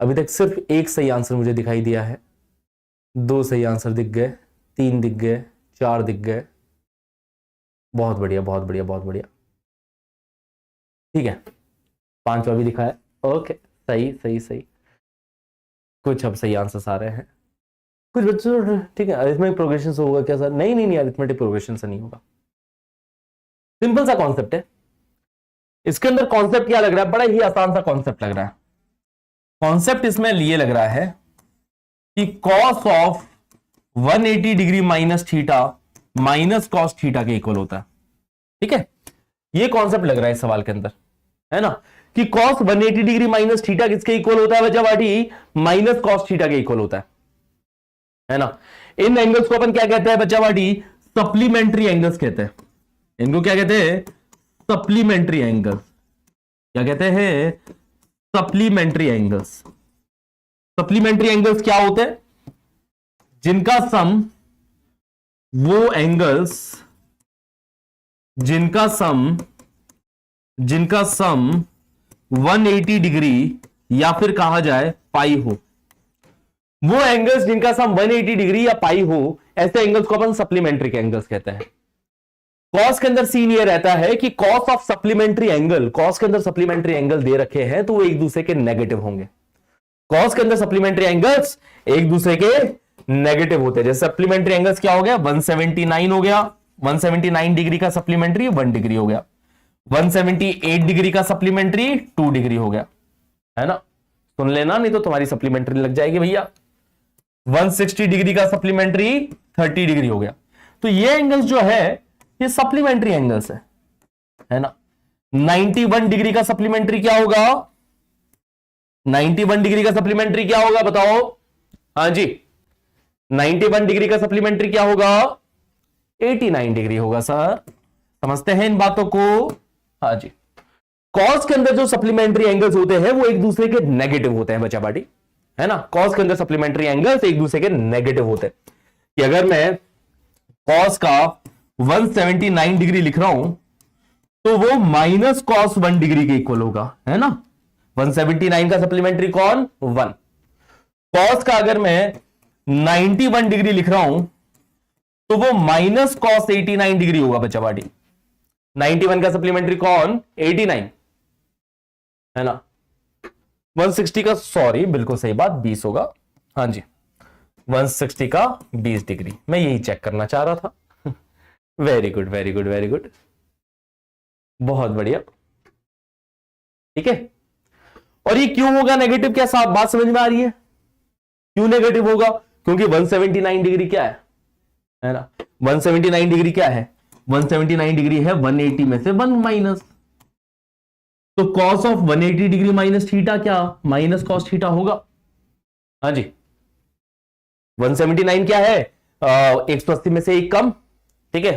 Speaker 1: अभी तक सिर्फ एक सही आंसर मुझे दिखाई दिया है, 2 सही आंसर दिख गए, 3 दिख गए, 4 दिख गए, बहुत बढ़िया बहुत बढ़िया बहुत बढ़िया, ठीक है। 5वां भी दिखा है, ओके, सही सही सही। कुछ अब सही आंसर आ रहे हैं, कुछ बच्चों, ठीक है। अरिथमेटिक प्रोग्रेशन से होगा क्या सर? नहीं नहीं नहीं, अरिथमेटिक प्रोग्रेशन से नहीं होगा, सिंपल सा कॉन्सेप्ट है। इसके अंदर कॉन्सेप्ट क्या लग रहा है, बड़ा ही आसान सा कॉन्सेप्ट लग रहा है। कॉन्सेप्ट इसमें लिए लग रहा है कि cos of 180 degree minus theta minus cos theta के इक्वल होता है, ठीक है। ये कॉन्सेप्ट लग रहा है इस सवाल के अंदर, है ना, कि कॉस 180 डिग्री माइनस थीटा किसके इक्वल होता है बच्चा बाटी? माइनस कॉस थीटा के इक्वल होता है ना। इन एंगल्स को अपन क्या कहते हैं बच्चा बाटी? सप्लीमेंट्री एंगल्स कहते हैं। इनको क्या कहते हैं? Supplementary angles. क्या कहते हैं? Supplementary angles. सप्लीमेंट्री एंगल्स क्या होते हैं? जिनका सम, वो एंगल्स जिनका सम 180 डिग्री या फिर कहा जाए पाई हो, वो एंगल्स जिनका सम 180 डिग्री या पाई हो, ऐसे एंगल्स को अपन सप्लीमेंट्री एंगल्स कहते हैं। कॉस के अंदर सीन ये रहता है कि cos of supplementary angle, cos के अंदर सप्लीमेंट्री एंगल दे रखे हैं तो वो एक दूसरे के नेगेटिव होंगे। कॉस के अंदर सप्लीमेंट्री एंगल्स एक दूसरे के नेगेटिव होते हैं। जैसे सप्लीमेंट्री एंगल्स क्या हो गया? 179 हो गया, 179 डिग्री का सप्लीमेंट्री 1 डिग्री हो गया, 178 डिग्री का सप्लीमेंट्री 2 डिग्री हो गया, है ना। सुन लेना नहीं तो तुम्हारी सप्लीमेंट्री लग जाएगी भैया। 160 डिग्री का सप्लीमेंट्री 30 डिग्री हो गया। तो ये एंगल्स जो है ये सप्लीमेंट्री एंगल्स है ना। 91 डिग्री का सप्लीमेंट्री क्या होगा? 91 डिग्री का सप्लीमेंट्री क्या होगा बताओ? हाँ जी, 91 डिग्री का सप्लीमेंट्री क्या होगा? 89 डिग्री होगा सर। समझते हैं इन बातों को? हाँ जी। कॉस के अंदर जो सप्लीमेंट्री एंगल्स होते हैं वो एक दूसरे के नेगेटिव होते हैं बच्चा पार्टी, है ना। कॉस के अंदर सप्लीमेंट्री एंगल्स एक दूसरे के नेगेटिव होते हैं। कि अगर मैं कॉस का 179 डिग्री लिख रहा हूं तो वो माइनस कॉस 1 डिग्री के इक्वल होगा, है ना। 179 का सप्लीमेंट्री कौन? 1। कॉस का अगर मैं 91 डिग्री लिख रहा हूं तो वो माइनस कॉस 89 डिग्री होगा बच्चा पार्टी। 91 का सप्लीमेंट्री कौन? 89, है ना। 160 का, सॉरी बिल्कुल सही बात, 20 होगा। हाँ जी, 160 का 20 डिग्री। मैं यही चेक करना चाह रहा था। Very good very good very good, बहुत बढ़िया। ठीक है। और ये क्यों होगा नेगेटिव? क्या साफ बात समझ में आ रही है? क्यों नेगेटिव होगा? क्योंकि 179 डिग्री क्या है ना। 179 डिग्री क्या है? 179 डिग्री है 180 में से 1 माइनस। तो cos of 180 degree minus theta क्या? माइनस कॉस थीटा होगा। हाँ जी, 179 क्या है? 180 में से 1 कम। ठीक है,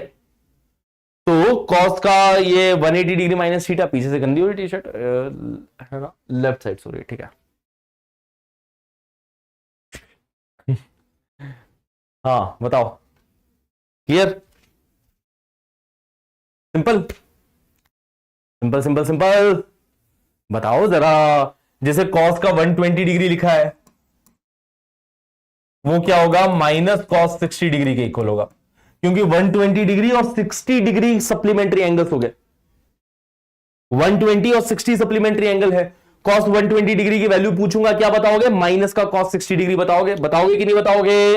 Speaker 1: तो कॉस का ये 180 डिग्री माइनस थीटा, पीछे से गंदी हो रही टी शर्ट, है ना, लेफ्ट साइड सॉरी। ठीक है, हाँ बताओ, clear? Simple simple simple simple, बताओ जरा। जैसे कॉस का 120 डिग्री लिखा है वो क्या होगा? माइनस कॉस 60 डिग्री के इक्वल होगा, क्योंकि 120 डिग्री और 60 डिग्री सप्लीमेंट्री एंगल्स हो गए। 120 और 60 सप्लीमेंट्री एंगल है। कॉस 120 डिग्री की वैल्यू पूछूंगा, क्या बताओगे? माइनस का कॉस 60 डिग्री बताओगे? बताओगे कि नहीं बताओगे?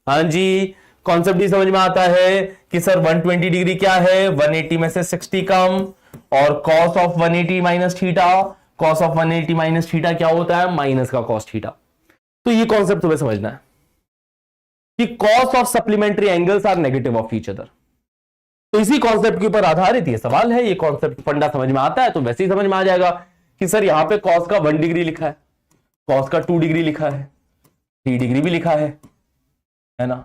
Speaker 1: हाँ जी, कॉन्सेप्ट ही समझ में आता है कि सर 120 डिग्री क्या है? 180 में से 60 कम, और cos of 180 minus theta, cos of 180 minus theta क्या होता है? माइनस का कॉस थीटा। तो ये कॉन्सेप्ट तुम्हें समझना है कि cos of supplementary angles are negative of each other. तो इसी कॉन्सेप्ट के ऊपर आधारित ये सवाल है। ये कॉन्सेप्ट फंडा समझ में आता है तो वैसे ही समझ में आ जाएगा कि सर यहां पे कॉस का 1 डिग्री लिखा है, कॉस का 2 डिग्री लिखा है, 3 डिग्री भी लिखा है ना,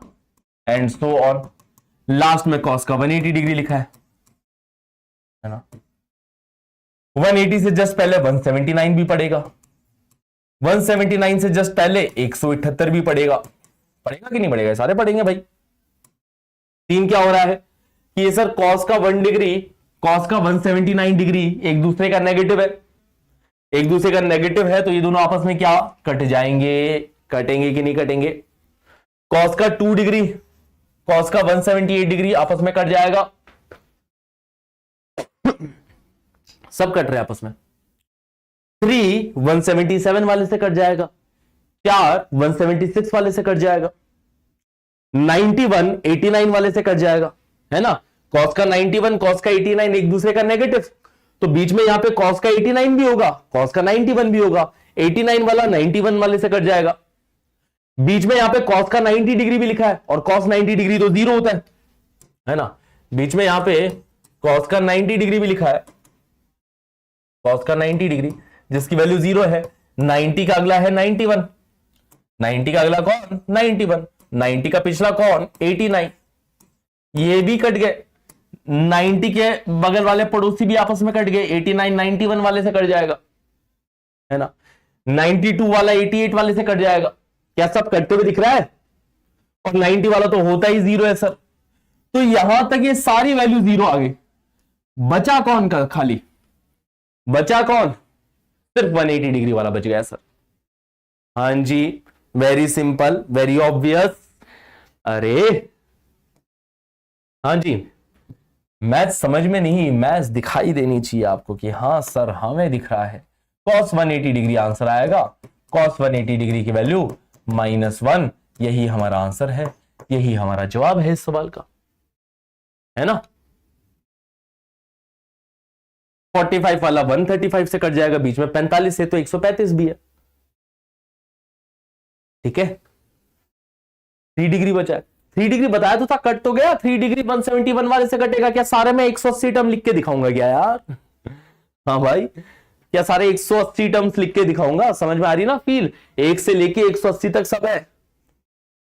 Speaker 1: एंड सो ऑन। लास्ट में कॉस का 180 डिग्री लिखा है ना। 180 से जस्ट पहले 179 भी पड़ेगा, 179 से जस्ट पहले 178 भी पड़ेगा। पड़ेगा कि नहीं पड़ेगा? सारे पड़ेंगे भाई। तीन क्या हो रहा है कि ये सर कॉस का 1 डिग्री, कॉस का 179 डिग्री एक दूसरे का नेगेटिव है, एक दूसरे का नेगेटिव है, तो ये दोनों आपस में क्या कट जाएंगे? कटेंगे कि नहीं कटेंगे? कॉस का 2 डिग्री, कॉस का 178 डिग्री आपस में कट जाएगा। सब कट रहे आपस में। 3 177 वाले से कट जाएगा, 4 176 वाले से कट जाएगा, 91 89 वाले से कट जाएगा, है ना। कॉस का 91, कॉस का 89 एक दूसरे का नेगेटिव, तो बीच में यहां पे कॉस का 89 भी होगा, कॉस का 91 भी होगा। 89 वाला 91 वाले से कट जाएगा। बीच में यहां पे कॉस का 90 डिग्री भी लिखा है, और कॉस 90 डिग्री तो 0 होता है ना। बीच में यहां पे कॉस का 90 डिग्री भी लिखा है, कॉस का 90 डिग्री जिसकी वैल्यू 0 है। 90 का अगला है 91, 90 का अगला कौन? 91, 90 का पिछला कौन? 89। ये भी कट गए। 90 के बगल वाले पड़ोसी भी आपस में कट गए, 89 91 वाले से कट जाएगा, है ना। 92 वाला 88 वाले से कट जाएगा। क्या सब कटते हुए दिख रहा है? और 90 वाला तो होता ही 0 है सर। तो यहां तक ये सारी वैल्यू 0 आ गई। बचा कौन का? खाली बचा कौन? सिर्फ 180 डिग्री वाला बच गया सर। हाँ जी, वेरी सिंपल, वेरी ऑब्वियस। अरे हाँ जी, मैथ्स समझ में नहीं, मैथ्स दिखाई देनी चाहिए आपको कि हाँ सर हमें दिख रहा है। cos 180 डिग्री आंसर आएगा। cos 180 डिग्री की वैल्यू -1, यही हमारा आंसर है, यही हमारा जवाब है इस सवाल का, है ना। 45 वाला 135 से कट जाएगा, बीच में 45 है तो 135 भी है। ठीक है, 3 डिग्री बचा है। 3 डिग्री बताया तो था, कट तो गया। 3 डिग्री 171 वाले से कटेगा क्या? सारे में 180 टर्म लिख के दिखाऊंगा क्या यार? हाँ भाई, क्या सारे 180 टर्म्स लिख के दिखाऊंगा? समझ में आ रही ना फील? 1 से लेके 180 तक सब है,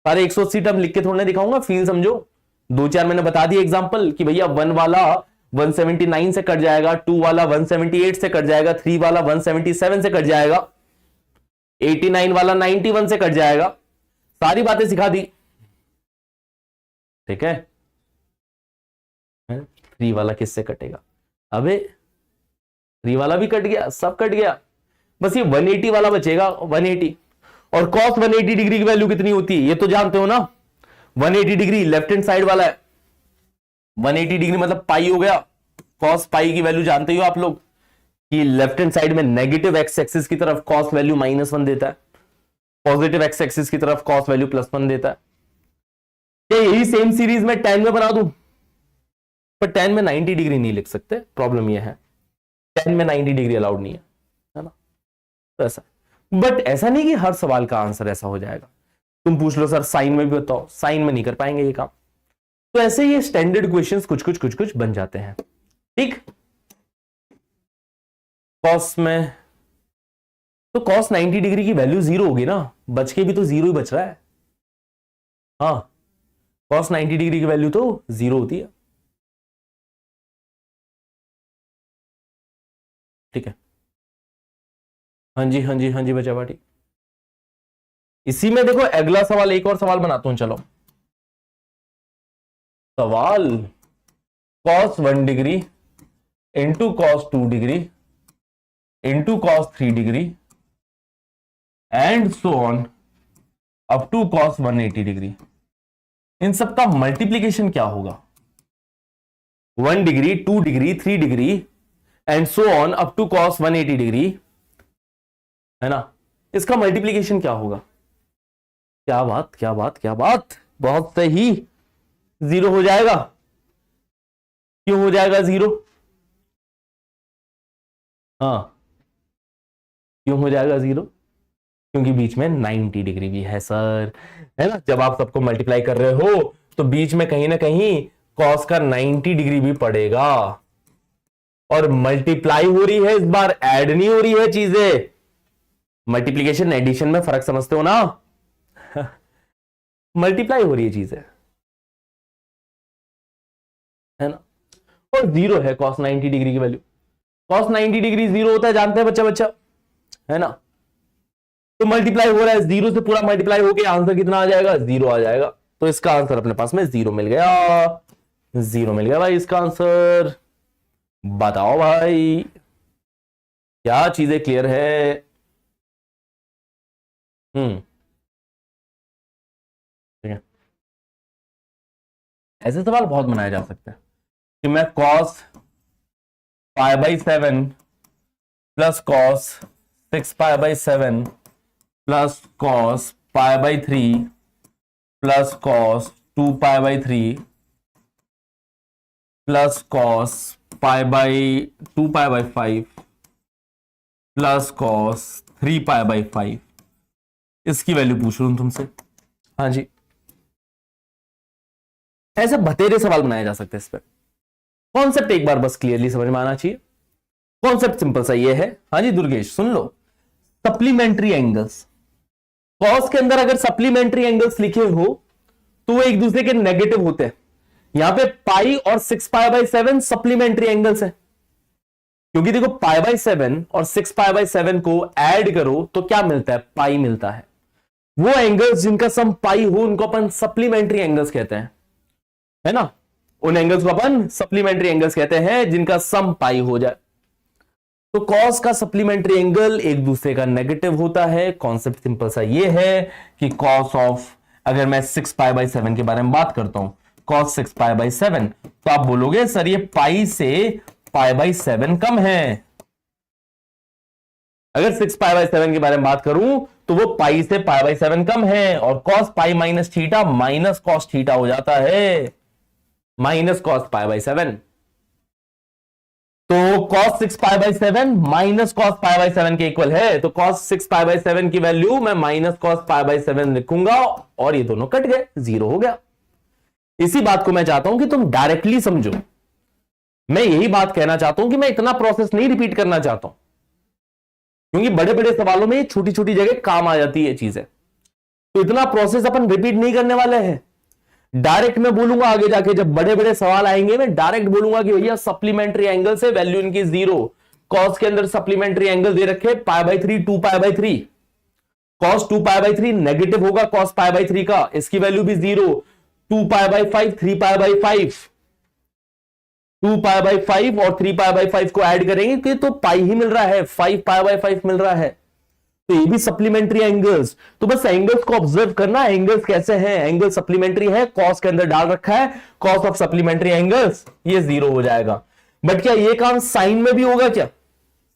Speaker 1: सारे 180 टर्म लिख के थोड़ा दिखाऊंगा, फील समझो। 2-4 मैंने बता दिए एग्जांपल कि भैया 1 वाला 179 से कट जाएगा, 2 वाला 178 से कट जाएगा, 3 वाला 177 से कट जाएगा, 89 वाला 91 से कट जाएगा। सारी बातें सिखा दी, ठीक है। 3 वाला किससे कटेगा? अबे 3 वाला भी कट गया, सब कट गया, बस ये 180 वाला बचेगा, 180। और cos 180 डिग्री की वैल्यू कितनी होती है ये तो जानते हो ना, 180 डिग्री लेफ्ट हैंड साइड वाला है, 180 डिग्री मतलब पाई हो गया। cos पाई की वैल्यू जानते हो आप लोग कि लेफ्ट हैंड साइड में नेगेटिव एक्स एक्सिस की तरफ cos वैल्यू -1 देता है, पॉजिटिव एक्स एक्सिस की तरफ cos वैल्यू +1 देता है। क्या यही सेम सीरीज में tan में बना दूं? पर tan में 90 डिग्री नहीं लिख सकते, प्रॉब्लम यह है tan में 90 डिग्री अलाउड नहीं है ना, तो ऐसा। बट ऐसा नहीं कि हर सवाल का आंसर ऐसा हो जाएगा। तुम पूछ लो सर साइन में भी बताओ, साइन में नहीं कर पाएंगे ये काम। तो ऐसे ये स्टैंडर्ड क्वेश्चंस कुछ बन जाते हैं, ठीक। कॉस में तो cos 90 डिग्री की वैल्यू 0 होगी ना, बच के भी तो 0 ही बच रहा है। हाँ, cos 90 डिग्री की वैल्यू तो 0 होती है, ठीक है। हाँ जी हाँ जी हाँ जी बचा बाटी। इसी में देखो अगला सवाल, एक और सवाल बनाता हूं, चलो। सवाल cos 1 degree into cos 2 degree into cos 3 degree and so on up to cos 180 degree. इन सब का मल्टीप्लीकेशन क्या होगा? 1 degree, 2 degree, 3 degree and so on up to cos 180 degree, है ना। इसका मल्टीप्लीकेशन क्या होगा? क्या बात क्या बात क्या बात, बहुत सही। 0 हो जाएगा। क्यों हो जाएगा 0? हाँ, क्यों हो जाएगा 0? क्योंकि बीच में 90 डिग्री भी है सर, है ना। जब आप सबको मल्टीप्लाई कर रहे हो तो बीच में कहीं ना कहीं cos का 90 डिग्री भी पड़ेगा। और मल्टीप्लाई हो रही है इस बार, ऐड नहीं हो रही है चीजें। मल्टीप्लीकेशन एडिशन में फर्क समझते हो ना? मल्टीप्लाई हो रही है चीजें, है ना। और 0 है cos 90 डिग्री की वैल्यू। cos 90 डिग्री 0 होता है, जानते हैं बच्चा बच्चा, है ना। तो मल्टीप्लाई हो रहा है, 0 से पूरा मल्टीप्लाई होके आंसर कितना आ जाएगा? 0 आ जाएगा। तो इसका आंसर अपने पास में 0 मिल गया, 0 मिल गया भाई इसका आंसर। बताओ भाई, क्या चीजें क्लियर है? ठीक है। ऐसे सवाल बहुत बनाए जा सकते हैं कि मैं cos π/7 plus cos 6π/7 plus cos π/3 plus cos 2π/3 plus cos π/2π/5 plus cos 3π/5, इसकी वैल्यू पूछ रहा हूं तुमसे। हाँ जी, ऐसे बतेरे सवाल बनाए जा सकते हैं इस पर। कॉन्सेप्ट एक बार बस क्लियरली समझ में आना चाहिए। कॉन्सेप्ट सिंपल सा ये है, हाँ जी दुर्गेश सुन लो। सप्लीमेंट्री एंगल्स, कॉस के अंदर अगर सप्लीमेंट्री एंगल्स लिखे हो तो वो एक दूसरे के नेगेटिव होते हैं। यहां पे पाई और 6π/7 सप्लीमेंट्री एंगल्स है, क्योंकि देखो π/7 और 6π/7 को ऐड करो तो क्या मिलता है? पाई मिलता है। वो एंगल्स जिनका सम पाई हो उनको अपन सप्लीमेंट्री एंगल्स कहते हैं, है ना। उन एंगल्स को अपन सप्लीमेंट्री एंगल्स कहते हैं जिनका सम पाई हो जाए। तो कॉस का सप्लीमेंट्री एंगल एक दूसरे का नेगेटिव होता है। कॉन्सेप्ट सिंपल सा ये है कि कॉस ऑफ, अगर मैं 6π/7 के बारे में बात करता हूं, cos 6π/7, तो आप बोलोगे सर ये पाई से π/7 कम है। अगर 6π/7 के बारे में बात करूं तो वो पाई से π/7 कम है, और cos पाई minus theta minus cos theta हो जाता है, माइनस कॉस π/7। तो cos 6π/7 माइनस cos π/7 के इक्वल है। तो cos 6π/7 की वैल्यू मैं माइनस cos π/7 लिखूंगा, और ये दोनों कट गए, 0 हो गया। इसी बात को मैं चाहता हूं कि तुम डायरेक्टली समझो। मैं यही बात कहना चाहता हूं कि मैं इतना प्रोसेस नहीं रिपीट करना चाहता हूं। क्योंकि बड़े बड़े सवालों में छोटी छोटी जगह काम आ जाती है चीजें। तो इतना प्रोसेस अपन रिपीट नहीं करने वाले हैं। डायरेक्ट मैं बोलूंगा आगे जाके जब बड़े बड़े सवाल आएंगे, मैं डायरेक्ट बोलूंगा कि भैया सप्लीमेंट्री एंगल से वैल्यू इनकी 0। कॉस के अंदर सप्लीमेंट्री एंगल दे रखे π/3 2π/3। कॉस 2π/3 नेगेटिव होगा कॉस π/3 का, इसकी वैल्यू भी 0। 2π/5 3π/5, 2π/5 और 3π/5 को ऐड करेंगे तो पाई ही मिल रहा है, 5π/5 मिल रहा है। तो ये भी सप्लीमेंट्री एंगल्स। तो बस एंगल्स को ऑब्जर्व करना, एंगल्स कैसे हैं, एंगल सप्लीमेंट्री है, कॉस के अंदर डाल रखा है कॉस ऑफ सप्लीमेंट्री एंगल्स, ये 0 हो जाएगा। बट क्या ये काम साइन में भी होगा क्या?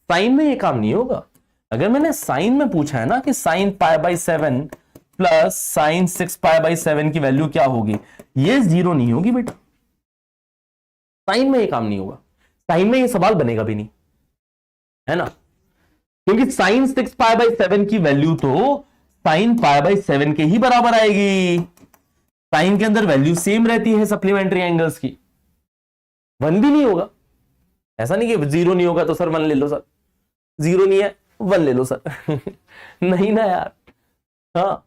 Speaker 1: साइन में ये काम नहीं होगा। अगर मैंने साइन में पूछा है ना कि साइन π/7 प्लस साइन 6π/7 की वैल्यू क्या होगी, ये 0 नहीं होगी बेटा। साइन में ये काम नहीं होगा, साइन में ये सवाल बनेगा भी नहीं, है ना, क्योंकि साइन 6π/7 की वैल्यू तो साइन π/7 के ही बराबर आएगी। साइन के अंदर वैल्यू सेम रहती है सप्लीमेंट्री एंगल्स की, 1 भी नहीं होगा। ऐसा नहीं कि 0 नहीं होगा तो सर 1 ले लो, सर 0 नहीं है 1 ले लो सर नहीं ना यार। हाँ,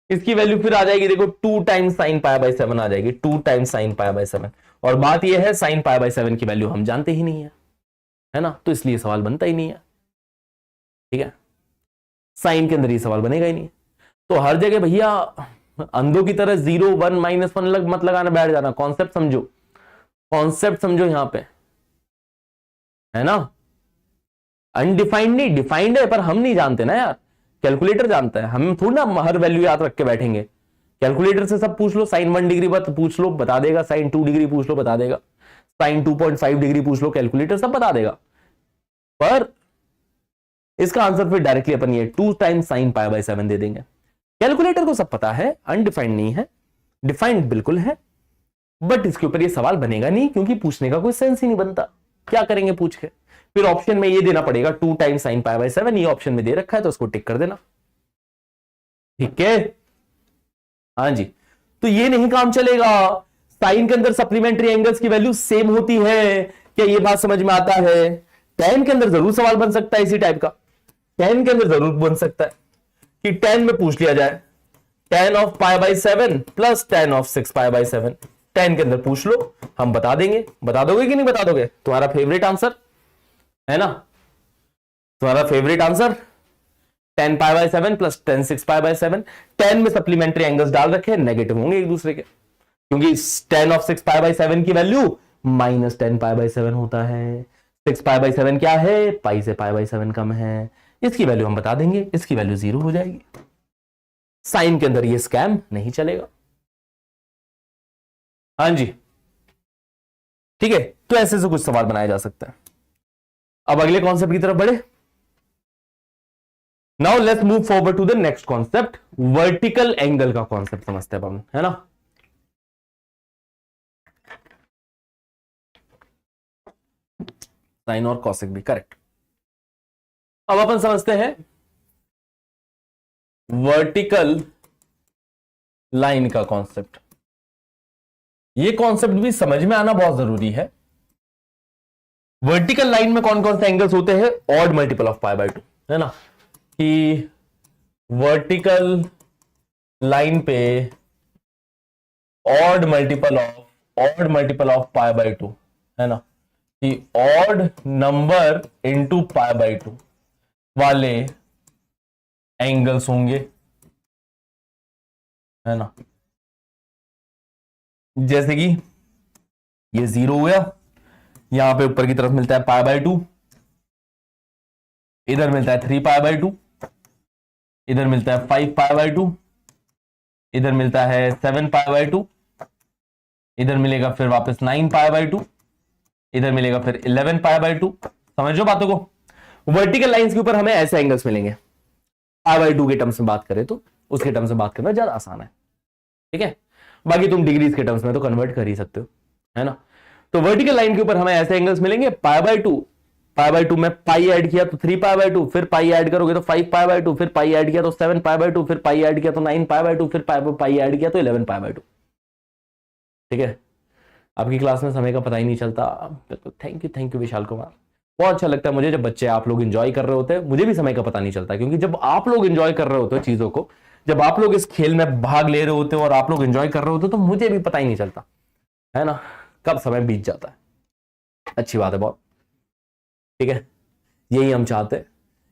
Speaker 1: इसकी वैल्यू फिर आ जाएगी, देखो 2 टाइम्स साइन π/7 आ जाएगी, 2 टाइम्स साइन π/7। और बात यह है साइन π/7 की वैल्यू हम जानते ही नहीं है ना, तो इसलिए सवाल बनता ही नहीं है। ठीक है, साइन के अंदर ये सवाल बनेगा ही नहीं। तो हर जगह भैया अंधों की तरह 0 1 -1 मत लगाना बैठ जाना। कॉन्सेप्ट समझो, कॉन्सेप्ट समझो यहां पे, है ना। अनडिफाइंड नहीं, डिफाइंड है पर हम नहीं जानते ना यार, कैलकुलेटर जानता है। हम थोड़ी ना हर वैल्यू याद रख के बैठेंगे। कैलकुलेटर से सब पूछ लो, साइन 1 डिग्री बात पूछ लो बता देगा, साइन 2 डिग्री पूछ लो बता देगा, साइन 2.5 डिग्री पूछ लो, कैलकुलेटर सब बता देगा। पर इसका आंसर फिर डायरेक्टली अपन ये 2 टाइम्स साइन π/7 दे देंगे। कैलकुलेटर को सब पता है, अनडिफाइंड नहीं है, डिफाइंड बिल्कुल है, बट इसके ऊपर ये सवाल बनेगा नहीं, क्योंकि पूछने का कोई सेंस ही नहीं बनता। क्या करेंगे पूछ के? फिर ऑप्शन में ये देना पड़ेगा 2 टाइम्स साइन π/7, ये ऑप्शन में दे रखा है तो उसको टिक कर देना। ठीक है, हाँ जी। तो ये नहीं काम चलेगा, साइन के अंदर सप्लीमेंट्री एंगल्स की वैल्यू सेम होती है, क्या ये बात समझ में आता है? tan के अंदर जरूर सवाल बन सकता है इसी टाइप का, tan के अंदर जरूर बन सकता है कि tan में पूछ लिया जाए tan of π/7 plus tan of 6π/7, tan के अंदर पूछ लो, हम बता देंगे। बता दोगे कि नहीं बता दोगे? तुम्हारा फेवरेट आंसर है ना, तुम्हारा favourite answer tan π/7 plus tan 6π/7। tan में सप्लीमेंट्री एंगल्स डाल रखे, नेगेटिव होंगे एक दूसरे के, क्योंकि tan ऑफ 6π/7 की वैल्यू माइनस tan π/7 होता है। 6π/7 क्या है? पाई से π/7 कम है, इसकी वैल्यू हम बता देंगे, इसकी वैल्यू 0 हो जाएगी। साइन के अंदर ये स्कैम नहीं चलेगा। हाँ जी, ठीक है। तो ऐसे से कुछ सवाल बनाया जा सकता है। अब अगले कॉन्सेप्ट की तरफ बढ़े। Now let's move forward to the next concept, vertical angle का कॉन्सेप्ट समझते हैं अपन, है ना। साइन और कॉसेक भी करेक्ट। अब अपन समझते हैं वर्टिकल लाइन का कॉन्सेप्ट। ये कॉन्सेप्ट भी समझ में आना बहुत जरूरी है। वर्टिकल लाइन में कौन कौन से एंगल्स होते हैं? ऑड मल्टीपल ऑफ π/2, है ना, कि वर्टिकल लाइन पे ऑड मल्टीपल ऑफ π/2, है ना, कि ऑड नंबर इनटू π/2 वाले एंगल्स होंगे, है ना। जैसे कि ये 0 हो गया, यहां पे ऊपर की तरफ मिलता है π/2, इधर मिलता है 3π/2, इधर मिलता है 5π/2, इधर मिलता है 7π/2, इधर मिलेगा फिर वापस 9π/2, इधर मिलेगा फिर 11π/2। समझो बातों को। वर्टिकल लाइंस के ऊपर हमें ऐसे एंगल्स मिलेंगे। π/2 के टर्म्स में बात करें तो उसके टर्म्स में बात करना ज्यादा आसान है, ठीक है। बाकी तुम डिग्रीज के टर्म्स में तो कन्वर्ट कर ही सकते हो, है ना। तो वर्टिकल लाइन के ऊपर हमें ऐसे एंगल्स मिलेंगे। π/2 में पाई ऐड किया तो 3π/2, फिर पाई ऐड करोगे तो 5π/2, फिर पाई ऐड किया तो 7π/2, फिर पाई ऐड किया तो 9π/2, फिर पाई ऐड किया तो 11π/2। ठीक है, आपकी क्लास में समय का पता ही नहीं चलता। Thank you Vishal Kumar. बहुत अच्छा लगता है मुझे जब बच्चे आप लोग एंजॉय कर रहे होते हैं, मुझे भी समय का पता नहीं चलता, क्योंकि जब आप लोग एंजॉय कर रहे होते हो चीजों को, जब आप लोग इस खेल में भाग ले रहे होते हो और आप लोग एंजॉय कर रहे होते हो, तो मुझे भी पता ही नहीं चलता है ना, कब समय बीत जाता है। अच्छी बात है बहुत, ठीक है, यही हम चाहते हैं,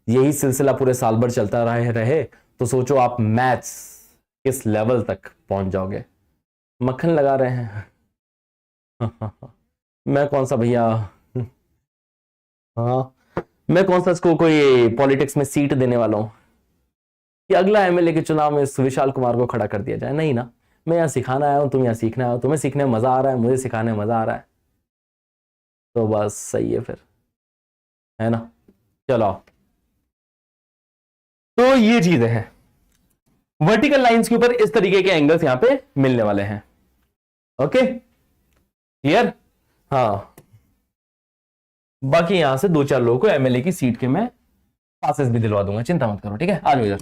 Speaker 1: यही सिलसिला पूरे साल भर चलता रहे तो सोचो आप मैथ्स किस लेवल तक पहुंच जाओगे। मक्खन लगा रहे हैं मैं कौन सा भैया, हाँ मैं कौन सा इसको कोई पॉलिटिक्स में सीट देने वाला हूं कि अगला एमएलए के चुनाव में विशाल कुमार को खड़ा कर दिया जाए, नहीं ना, मैं यहां सिखाना आया हूं, तुम यहां सीखना आया हो, तुम्हें सीखने में मजा आ रहा है, मुझे सिखाने में मजा आ रहा है, तो बस सही है फिर, है ना। चलो तो ये चीजें हैं, वर्टिकल लाइंस के ऊपर इस तरीके के एंगल्स यहां पे मिलने वाले हैं। ओके क्लियर, हाँ बाकी यहां से 2-4 लोगों को एमएलए की सीट के मैं पासेस भी दिलवा दूंगा, चिंता मत करो, ठीक है। आ जाओ इधर,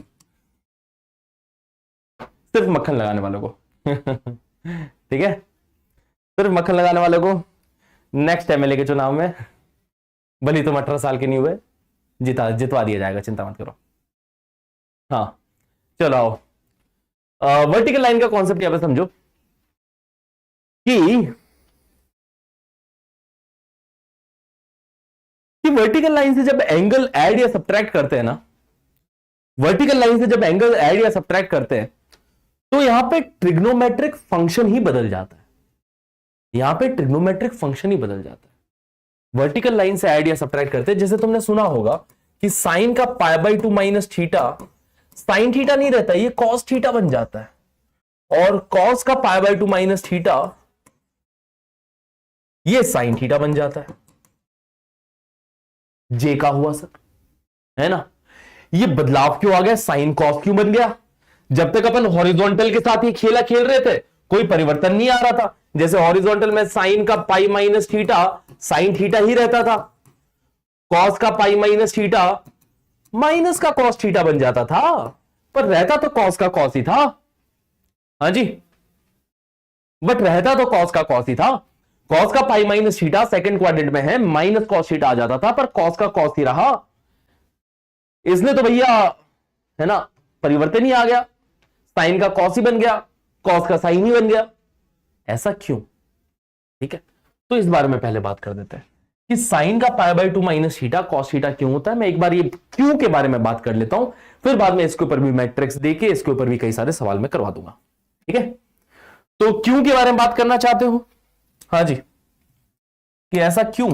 Speaker 1: सिर्फ मक्खन लगाने वालों को ठीक है, सिर्फ मक्खन लगाने वालों को नेक्स्ट एमएलए के चुनाव में, भले तुम 18 साल के नहीं हुए, जितवा दिया जाएगा, चिंता मत करो। हाँ चलो आओ, वर्टिकल लाइन का कॉन्सेप्ट यहां पे समझो कि वर्टिकल लाइन से जब एंगल ऐड या सब्ट्रैक्ट करते हैं ना, वर्टिकल लाइन से जब एंगल ऐड या सब्ट्रैक्ट करते हैं तो यहां पे ट्रिग्नोमेट्रिक फंक्शन ही बदल जाता है, यहां पे ट्रिग्नोमेट्रिक फंक्शन ही बदल जाता है। वर्टिकल लाइन से ऐड या सब्ट्रैक्ट करते हैं, जैसे तुमने सुना होगा कि साइन का π/2 माइनस थीटा साइन थीटा नहीं रहता, ये कॉस थीटा बन जाता है, और कॉस का π/2 माइनस थीटा ये साइन थीटा बन जाता है। जे का हुआ सर, है ना, ये बदलाव क्यों आ गया, साइन कॉस क्यों बन गया, जब तक अपन हॉरिजॉन्टल के साथ ये खेला खेल रहे थे कोई परिवर्तन नहीं आ रहा था, जैसे हॉरिजॉन्टल में साइन का pi minus theta sine theta ही रहता था, कॉस का पाई माइनस थीटा माइनस का कॉस थीटा बन जाता था, पर रहता तो कॉस का कॉस ही था, हाँ जी, बट रहता तो कॉस का कॉस ही था, कॉस का pi minus theta second quadrant में है, माइनस कॉस थीटा आ जाता था, पर कॉस का कॉस ही रहा, इसलिए तो भैया है ना परिवर्तन ही आ गया, साइन का कॉस ही बन गया, कॉस का साइन ही बन गया, ऐसा क्यों, ठीक है, तो इस बारे में पहले बात कर देते हैं कि साइन का π/2 माइनस थीटा कॉस थीटा क्यों होता है। मैं एक बार ये क्यों के बारे में बात कर लेता हूं, फिर बाद में इसके ऊपर भी मैट्रिक्स देके इसके ऊपर भी कई सारे सवाल मैं करवा दूंगा, ठीक है। तो क्यों के बारे में बात करना चाहते हो, हाँ जी, कि ऐसा क्यों,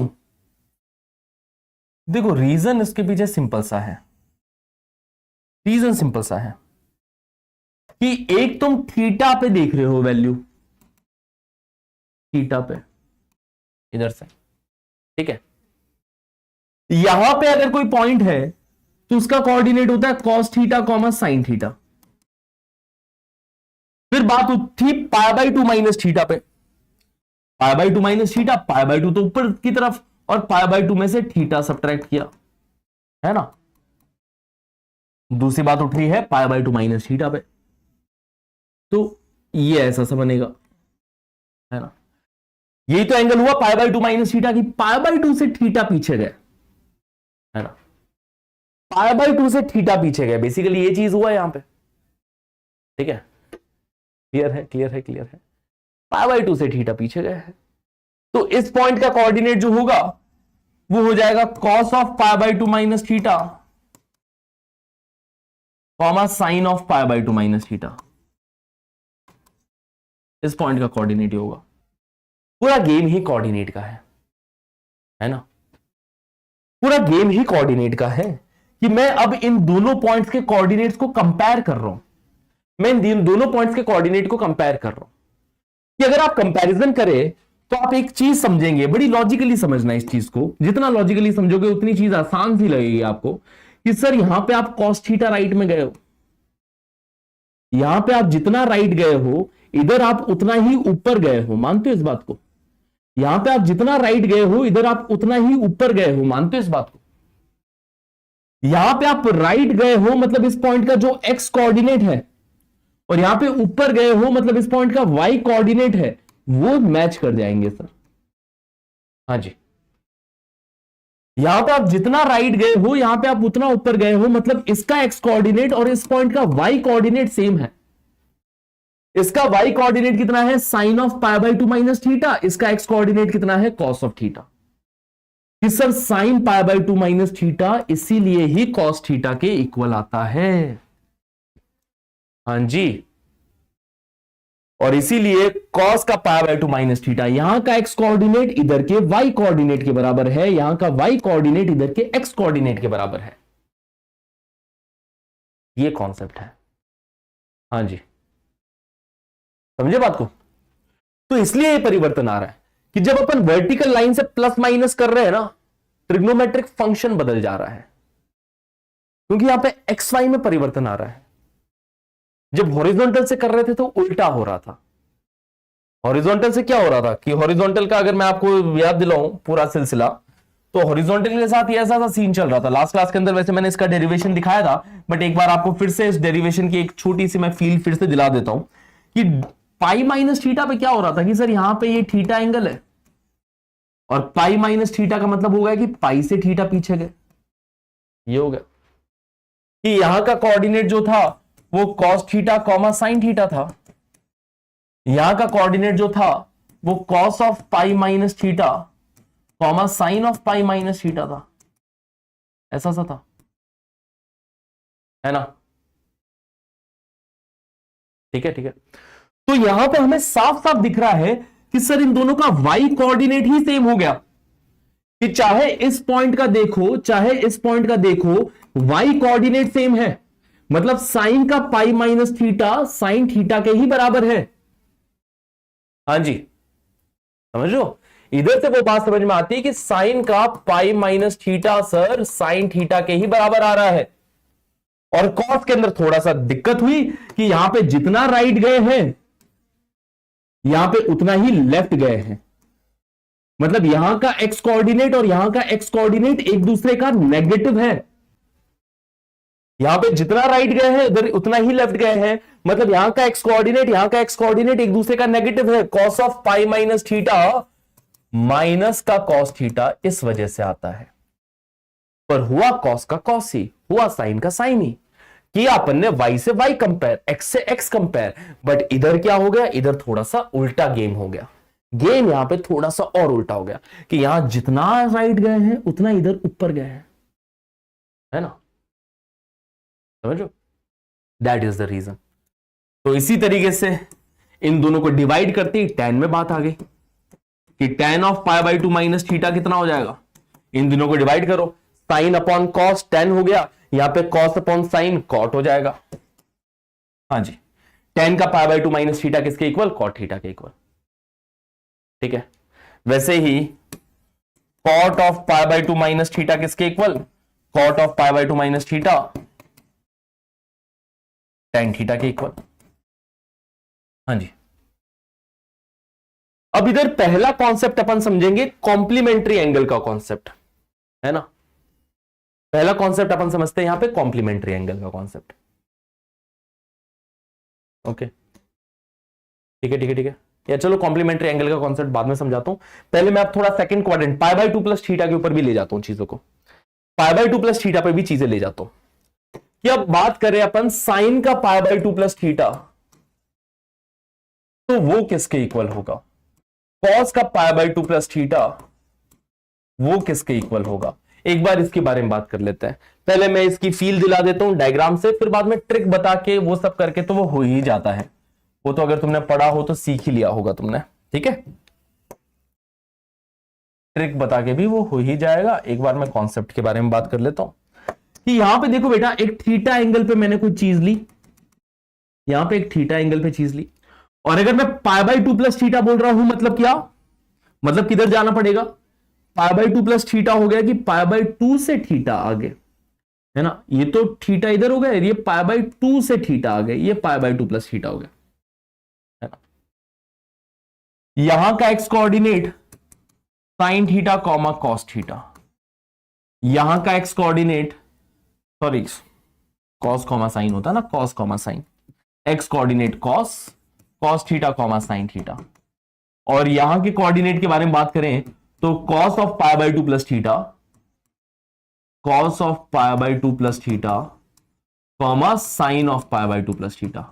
Speaker 1: देखो रीजन इसके पीछे सिंपल सा है, रीजन सिंपल सा है कि एक तुम थीटा पे देख रहे हो वैल्यू, थीटा पे इधर से, ठीक है, यहां पे अगर कोई पॉइंट है तो उसका कोऑर्डिनेट होता है cos theta comma sine theta, फिर बात थी π/2 माइनस थीटा पे, π/2 माइनस थीटा, π/2 तो ऊपर की तरफ, और π/2 में से थीटा सब्ट्रैक्ट किया, है ना, दूसरी बात उठ रही है π/2 माइनस थीटा पे, तो ये ऐसा सा बनेगा, है ना, यही तो एंगल हुआ π/2 माइनस थीटा की, π/2 से थीटा पीछे गए, है ना, π/2 से थीटा पीछे गए, बेसिकली ये चीज हुआ यहां पे, ठीक है, क्लियर है क्लियर है क्लियर है, π/2 से थीटा पीछे गए हैं, तो इस पॉइंट का कोऑर्डिनेट जो होगा वो हो जाएगा cos of π/2 minus theta comma sine of π/2 minus theta, इस पॉइंट का कोऑर्डिनेट होगा, पूरा गेम ही कोऑर्डिनेट का है ना, पूरा गेम ही कोऑर्डिनेट का है कि मैं अब इन दोनों पॉइंट्स के कोऑर्डिनेट्स को कंपेयर कर रहा हूं, मैं इन दोनों पॉइंट्स के कोऑर्डिनेट को कंपेयर कर रहा हूं, कि अगर आप कंपैरिजन करें तो आप एक चीज समझेंगे, बड़ी लॉजिकली समझना इस चीज को, जितना लॉजिकली समझोगे उतनी चीज आसान सी लगेगी आपको, कि सर यहां पे आप कॉस थीटा राइट में गए हो, यहां पे आप जितना राइट गए हो इधर आप उतना ही ऊपर गए हो, मानते हो इस बात को, यहां पे आप जितना राइट गए हो इधर आप उतना ही ऊपर गए हो, मानते हो इस बात को, यहां पे आप राइट गए हो मतलब इस पॉइंट का जो एक्स कोऑर्डिनेट है, और यहां पे ऊपर गए हो मतलब इस पॉइंट का वाई कोऑर्डिनेट है, वो मैच कर जाएंगे सर, हाँ जी, यहां पे आप जितना राइट गए हो यहां पे आप उतना ऊपर गए हो, मतलब इसका एक्स कोऑर्डिनेट और इस पॉइंट का वाई कोऑर्डिनेट सेम है। इसका वाई कोऑर्डिनेट कितना है, sine of pi by two minus theta, इसका एक्स कोऑर्डिनेट कितना है, कॉस ऑफ थीटा। कि sir sine pi by two minus theta इसीलिए ही कॉस थीटा के इक्वल आता है। हां जी, और इसीलिए कॉस का pi by two minus theta, यहां का एक्स कोऑर्डिनेट इधर के वाई कोऑर्डिनेट के बराबर है, यहां का वाई कोऑर्डिनेट इधर के एक्स कोऑर्डिनेट के बराबर है। ये कॉन्सेप्ट है। हां जी, समझे बात को। तो इसलिए ये परिवर्तन आ रहा है कि जब अपन वर्टिकल लाइन से प्लस माइनस कर रहे हैं ना, ट्रिग्नोमेट्रिक फंक्शन बदल जा रहा है, क्योंकि यहां पे एक्स वाई में परिवर्तन आ रहा है। जब हॉरिजॉन्टल से कर रहे थे तो उल्टा हो रहा था। हॉरिजॉन्टल से क्या हो रहा था कि हॉरिजॉन्टल का अगर मैं आपको याद दिलाऊं पूरा सिलसिला, तो हॉरिजॉन्टल के साथ ये ऐसा सीन चल रहा था लास्ट क्लास के अंदर। वैसे मैंने इसका डेरिवेशन दिखाया था, बट एक बार आपको फिर से इस डेरिवेशन की एक छोटी सी मैं फील फिर से दिला देता हूं कि पाई माइनस थीटा पे क्या हो रहा था कि सर यहां पे ये थीटा एंगल है, और पाई माइनस थीटा का मतलब होगा कि पाई से थीटा पीछे गए। ये हो गया कि यहां का कोऑर्डिनेट जो था वो cos theta comma sine theta था, यहां का कोऑर्डिनेट जो था वो cos of pi minus theta comma sine of pi minus theta था। ऐसा सा था, है ना। ठीक है, ठीक है। तो यहां पे हमें साफ साफ दिख रहा है कि सर इन दोनों का वाई कोऑर्डिनेट ही सेम हो गया, कि चाहे इस पॉइंट का देखो चाहे इस पॉइंट का देखो, वाई कोऑर्डिनेट सेम है। मतलब साइन का pi minus theta sine theta के ही बराबर है। हां जी, समझ लो, इधर से वो बात समझ में आती है कि साइन का pi minus theta sir sign theta के ही बराबर आ रहा है। और कॉस के अंदर थोड़ा सा दिक्कत हुई कि यहां पे जितना राइट गए हैं यहां पे उतना ही लेफ्ट गए हैं। मतलब यहां का एक्स कोऑर्डिनेट और यहां का एक्स कोऑर्डिनेट एक दूसरे का नेगेटिव है। यहां पे जितना राइट गए हैं उधर उतना ही लेफ्ट गए हैं। मतलब यहां का एक्स कोऑर्डिनेट एक दूसरे का नेगेटिव है। Cos of pi minus theta minus का कॉस थीटा इस वजह से आता है। पर हुआ कॉस का कॉस ही, हुआ साइन का साइन ही। किया अपन ने वाई से वाई कंपेयर, एक्स से एक्स कंपेयर, बट इधर क्या हो गया, इधर थोड़ा सा उल्टा गेम हो गया। गेम यहां पे थोड़ा सा और उल्टा हो गया कि यहां जितना राइट गए हैं उतना इधर ऊपर गए हैं, है ना। समझो, दैट इज द रीजन। तो इसी तरीके से इन दोनों को डिवाइड करते ही tan में बात आ गई कि tan of pi by two minus theta कितना हो जाएगा। इन दोनों को डिवाइड करो, साइन अपॉन कॉस tan हो गया, यहां पे कॉस अपॉन साइन कॉट हो जाएगा। हाँ जी, tan का pi by two minus theta किसके इक्वल, कॉट थीटा के इक्वल। ठीक है, वैसे ही cot of pi by two minus theta किसके equal, cot of pi by two minus theta tan theta के इक्वल। हाँ जी, अब इधर पहला कॉन्सेप्ट अपन समझेंगे कॉम्प्लीमेंट्री एंगल का कॉन्सेप्ट, है ना। पहला कॉन्सेप्ट अपन समझते हैं यहां पे कॉम्प्लीमेंट्री एंगल का कॉन्सेप्ट। ओके, ठीक है, ठीक है, ठीक है। या चलो कॉम्प्लीमेंट्री एंगल का कॉन्सेप्ट बाद में समझाता हूं। पहले मैं आप थोड़ा second quadrant pi by two plus theta के ऊपर भी ले जाता हूं चीजों को, पाई बाई टू प्लस थीटा पर भी चीजें ले जाता हूं कि अब बात करें अपन साइन का pi by two plus theta, तो वो किसके इक्वल होगा, कॉस का pi by two plus theta वो किसके इक्वल होगा। एक बार इसके बारे में बात कर लेते हैं। पहले मैं इसकी फील दिला देता हूं डायग्राम से, फिर बाद में ट्रिक बता के वो सब करके तो वो हो ही जाता है। वो तो अगर तुमने पढ़ा हो तो सीख ही लिया होगा तुमने, ठीक है। ट्रिक बता के भी वो हो ही जाएगा। एक बार मैं कॉन्सेप्ट के बारे में बात कर लेता हूं कि यहां पे देखो बेटा, एक थीटा एंगल पे मैंने कोई चीज ली, यहां पे एक थीटा एंगल पे चीज ली, और अगर मैं पाई बाई टू प्लस थीटा बोल रहा हूं मतलब क्या, मतलब किधर जाना पड़ेगा, पाई बाई टू प्लस थीटा हो गया कि पाई बाई टू से थीटा आगे, है ना। ये तो थीटा इधर हो गया, ये पाई बाई टू से थीटा आ गए, ये पाई बाई टू प्लस थीटा हो गया, है ना। यहां का x coordinate sine theta comma cos theta, यहां का x coordinate sorry cos comma sign होता है ना, cos comma sign, x coordinate cos cos theta comma sine theta. और यहां के कोऑर्डिनेट के बारे में बात करें तो cos of pi by two plus theta cos of pi by two plus theta comma sine of pi by two plus theta.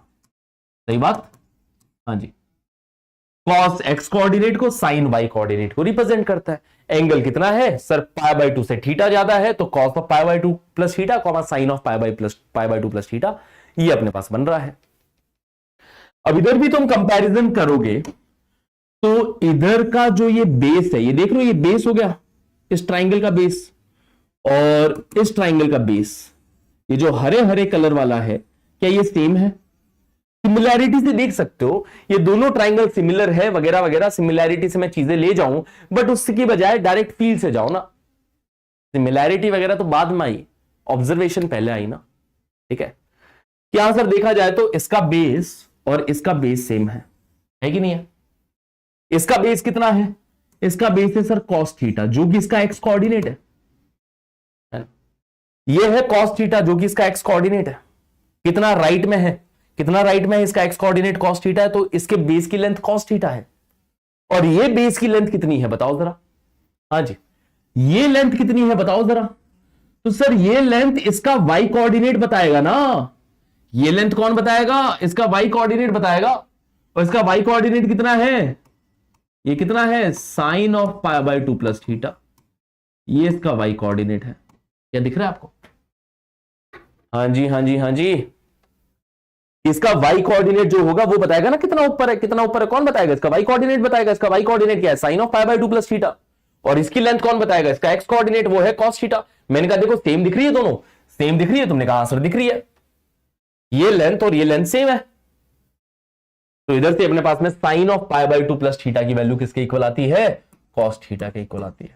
Speaker 1: सही बात? हाँ जी, कॉस एक्स कोऑर्डिनेट को साइन वाई कोऑर्डिनेट को रिप्रेजेंट करता है। एंगल कितना है सर? पाई बाई टू से थीटा ज्यादा है, तो cos of pi by two plus theta comma sine of pi by two plus theta, ये अपने पास बन रहा है। अब इधर भी तुम कंपैरिजन करोगे तो इधर का जो ये बेस है, ये देख लो, ये बेस हो गया इस ट्राइंगल का बेस, और इस ट्राइंगल का बेस, ये जो हरे हरे कलर वाला है, क्या ये सेम है? सिमिलैरिटी से देख सकते हो ये दोनों ट्राइंगल सिमिलर है वगैरह वगैरह, सिमिलैरिटी से मैं चीजें ले जाऊं, बट उसकी बजाय डायरेक्ट फील से जाओ ना। सिमिलैरिटी वगैरह तो बाद में आई, ऑब्जर्वेशन पहले आई ना। ठीक है, क्या सर देखा जाए तो इसका बेस और इसका बेस सेम है कि नहीं है? इसका बेस कितना है? इसका बेस है सर कॉस थीटा, जो कि इसका एक्स कोऑर्डिनेट है। ये है कॉस थीटा जो कि इसका एक्स कोऑर्डिनेट है। कितना राइट में है? कितना राइट में है? इसका एक्स कोऑर्डिनेट कॉस थीटा है, तो इसके बेस की लेंथ कॉस थीटा है। और ये बेस की लेंथ कितनी है बताओ जरा? हाँ जी, ये लेंथ कितनी है बताओ जरा? तो सर ये लेंथ इसका वाई कोऑर्डिनेट बताएगा ना। ये लेंथ कौन बताएगा? इसका वाई कोऑर्डिनेट बताएगा। और इसका वाई कोऑर्डिनेट कितना है? ये कितना है? Sine of pi by two plus theta, ये इसका वाई कोऑर्डिनेट है। क्या दिख रहा है आपको? हाँ जी, हाँ जी, हाँ जी। इसका वाई कोऑर्डिनेट जो होगा वो बताएगा ना कितना ऊपर है, कितना ऊपर है। कौन बताएगा? इसका वाई कोऑर्डिनेट बताएगा। इसका वाई कोऑर्डिनेट क्या है? Sine of pi by two plus theta. और इसकी लेंथ कौन बताएगा? इसका एक्स कोऑर्डिनेट, वो है कॉस थीटा। मैंने कहा देखो सेम दिख रही है, दोनों सेम दिख रही है। तुमने कहा आंसर दिख रही है, ये लेंथ और ये लेंथ सेम है। तो इधर से अपने पास में sine of pi by two plus theta की वैल्यू किसके इक्वल आती है? कॉस थीटा के इक्वल आती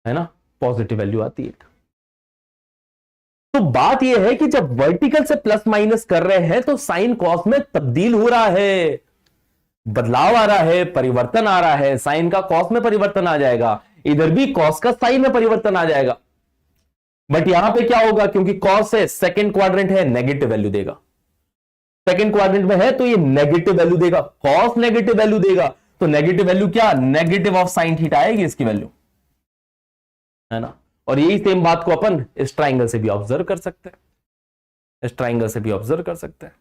Speaker 1: है ना? पॉजिटिव वैल्यू आती है। तो बात यह है कि जब वर्टिकल से प्लस माइनस कर रहे हैं तो साइन कॉस में तब्दील हो रहा है, बदलाव आ रहा है, परिवर्तन आ रहा है। साइन का कॉस में परिवर्तन आ जाएगा, इधर भी कॉस का साइन में परिवर्तन आ जाएगा। बट यहां पे क्या होगा? क्योंकि कॉस है, सेकंड क्वाड्रेंट है, नेगेटिव वैल्यू देगा। सेकंड क्वाड्रेंट में है तो ये नेगेटिव वैल्यू देगा। कॉस नेगेटिव वैल्यू देगा, तो नेगेटिव वैल्यू क्या? नेगेटिव ऑफ साइन थीटा आएगी इसकी वैल्यू, है ना? और यही सेम बात को अपन इस ट्राइंगल से भी ऑब्जर्व कर सकते हैं, इस ट्राइंगल से भी ऑब्जर्व कर सकते हैं,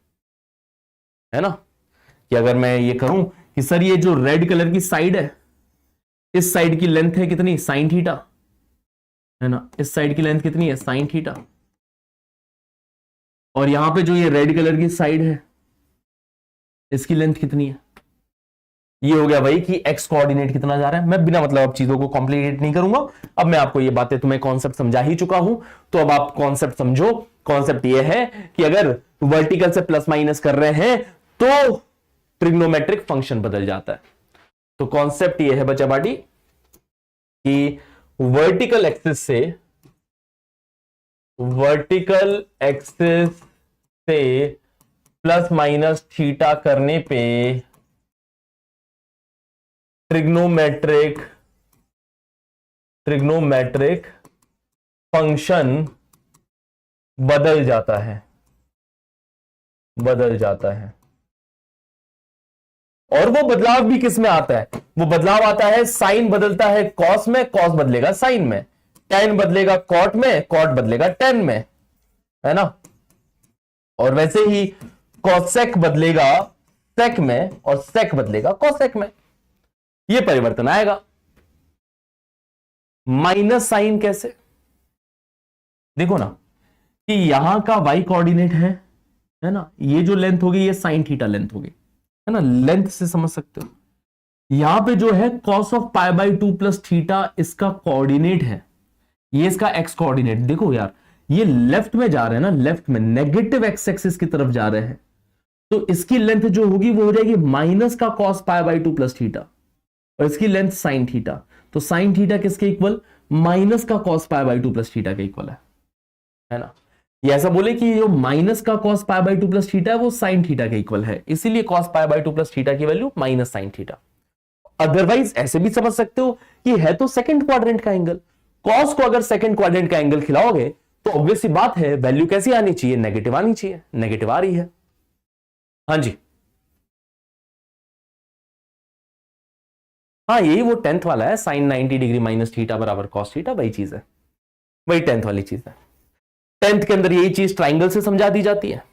Speaker 1: है ना? कि अगर मैं ये करूं कि सर ये जो रेड कलर की साइड है, इस साइड की लेंथ है कितनी? साइन थीटा, है ना? इस साइड की लेंथ कितनी है? Sine theta. और यहां पे जो ये रेड कलर की साइड है, इसकी लेंथ कितनी है? ये हो गया भाई कि एक्स कोऑर्डिनेट कितना जा रहा है। मैं बिना मतलब अब चीजों को कॉम्प्लिकेट नहीं करूंगा। अब मैं आपको ये बातें, तुम्हें कॉन्सेप्ट समझा ही चुका हूं, तो अब आप कॉन्सेप्ट समझो। कॉन्सेप्ट ये है कि अगर वर्टिकल से प्लस माइनस कर रहे हैं तो ट्रिग्नोमेट्रिक फंक्शन बदल जाता है। तो कॉन्सेप्ट ये है बच्चा बाटी कि वर्टिकल एक्सिस से प्लस माइनस थीटा करने पे ट्रिग्नोमेट्रिक फंक्शन बदल जाता है, और वो बदलाव भी किस में आता है? वो बदलाव आता है, साइन बदलता है कॉस में, कॉस बदलेगा साइन में, टेन बदलेगा कॉट में, कॉट बदलेगा टेन में, है ना? और वैसे ही कॉसेक बदलेगा सेक में, और सेक बदलेगा कॉसेक में। ये परिवर्तन आएगा। माइनस साइन कैसे? देखो ना कि यहां का वाई कोऑर्डिनेट है ना? ये जो लेंथ होगी ये साइन थीटा लेंथ होगी, है ना? लेंथ से समझ सकते हो। यहां पे जो है cos of pi by two plus theta इसका कोऑर्डिनेट है, ये इसका एक्स कोऑर्डिनेट। देखो यार ये लेफ्ट में जा रहे हैं ना, लेफ्ट में नेगेटिव एक्स एक्सिस की तरफ जा रहे हैं, तो इसकी लेंथ जो होगी वो हो जाएगी माइनस का cos pi by two plus theta, और इसकी लेंथ साइन थीटा। तो साइन थीटा किसके इक्वल? माइनस का cos pi by two plus theta के इक्वल है ना? ये ऐसा बोले कि जो माइनस का cos pi by two plus theta है वो साइन थीटा के इक्वल है, इसीलिए cos pi by two plus theta की value minus sine theta. Otherwise ऐसे भी समझ सकते हो कि है तो सेकंड क्वाड्रेंट का एंगल। कॉस को अगर सेकंड क्वाड्रेंट का एंगल खिलाओगे तो ऑब्वियस सी बात है वैल्यू कैसी आनी चाहिए? नेगेटिव आनी चाहिए। नेगेटिव आ रही है। हाँ जी, हाँ यही वो 10th वाला है, साइन 90 डिग्री माइनस थीटा बराबर कॉस थीटा, वही चीज है। वही 10th वाली चीज है। 10th के अंदर यही चीज ट्राइंगल से समझा दी जाती है।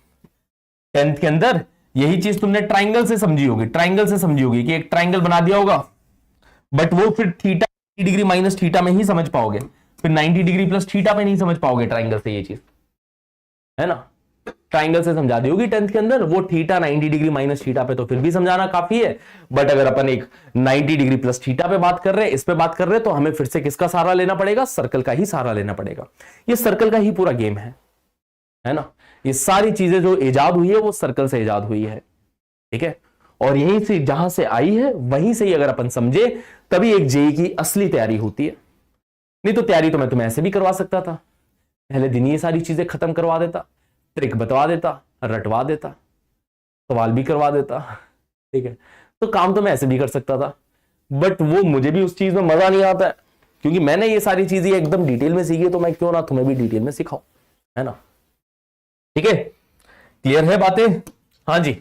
Speaker 1: 10th के अंदर यही चीज तुमने ट्राइंगल से समझी होगी, ट्राइंगल से समझी होगी कि एक ट्राइंगल बना दिया होगा, बट वो फिर थीटा डिग्री माइनस थीटा में ही समझ पाओगे, फिर 90 डिग्री प्लस थीटा में नहीं समझ पाओगे ट्राइंगल से। ये चीज है ना, ट्राइंगल से समझा दी होगी 10th के अंदर, वो थीटा 90 डिग्री माइनस थीटा पे तो फिर भी समझाना काफी है। बट अगर अपन एक 90 डिग्री प्लस थीटा पे बात कर रहे हैं, इस पे बात कर रहे हैं, तो हमें फिर से किसका सहारा लेना पड़ेगा? सर्कल का ही सहारा लेना पड़ेगा। ये सर्कल का ही पूरा गेम है ना। ये सारी चीजें जो इजाद हुई है वो सर्कल से इजाद हुई है, ठीक है। और यहीं से जहां से आई है वहीं से ही अगर अपन समझे तभी एक जेई की असली तैयारी होती है। नहीं तो तैयारी तो मैं तुम्हें ऐसे भी करवा सकता था, पहले दिन ये सारी चीजें खत्म करवा देता, ट्रिक बतवा देता, रटवा देता, सवाल भी करवा देता, ठीक है। तो काम तो मैं ऐसे भी कर सकता था, बट वो मुझे भी उस चीज में मजा नहीं आता है, क्योंकि मैंने ये सारी चीजें एकदम डिटेल में सीखी, तो मैं क्यों ना तुम्हें भी डिटेल में सिखाऊं, है ना। ठीक है, क्लियर है बातें? हाँ जी।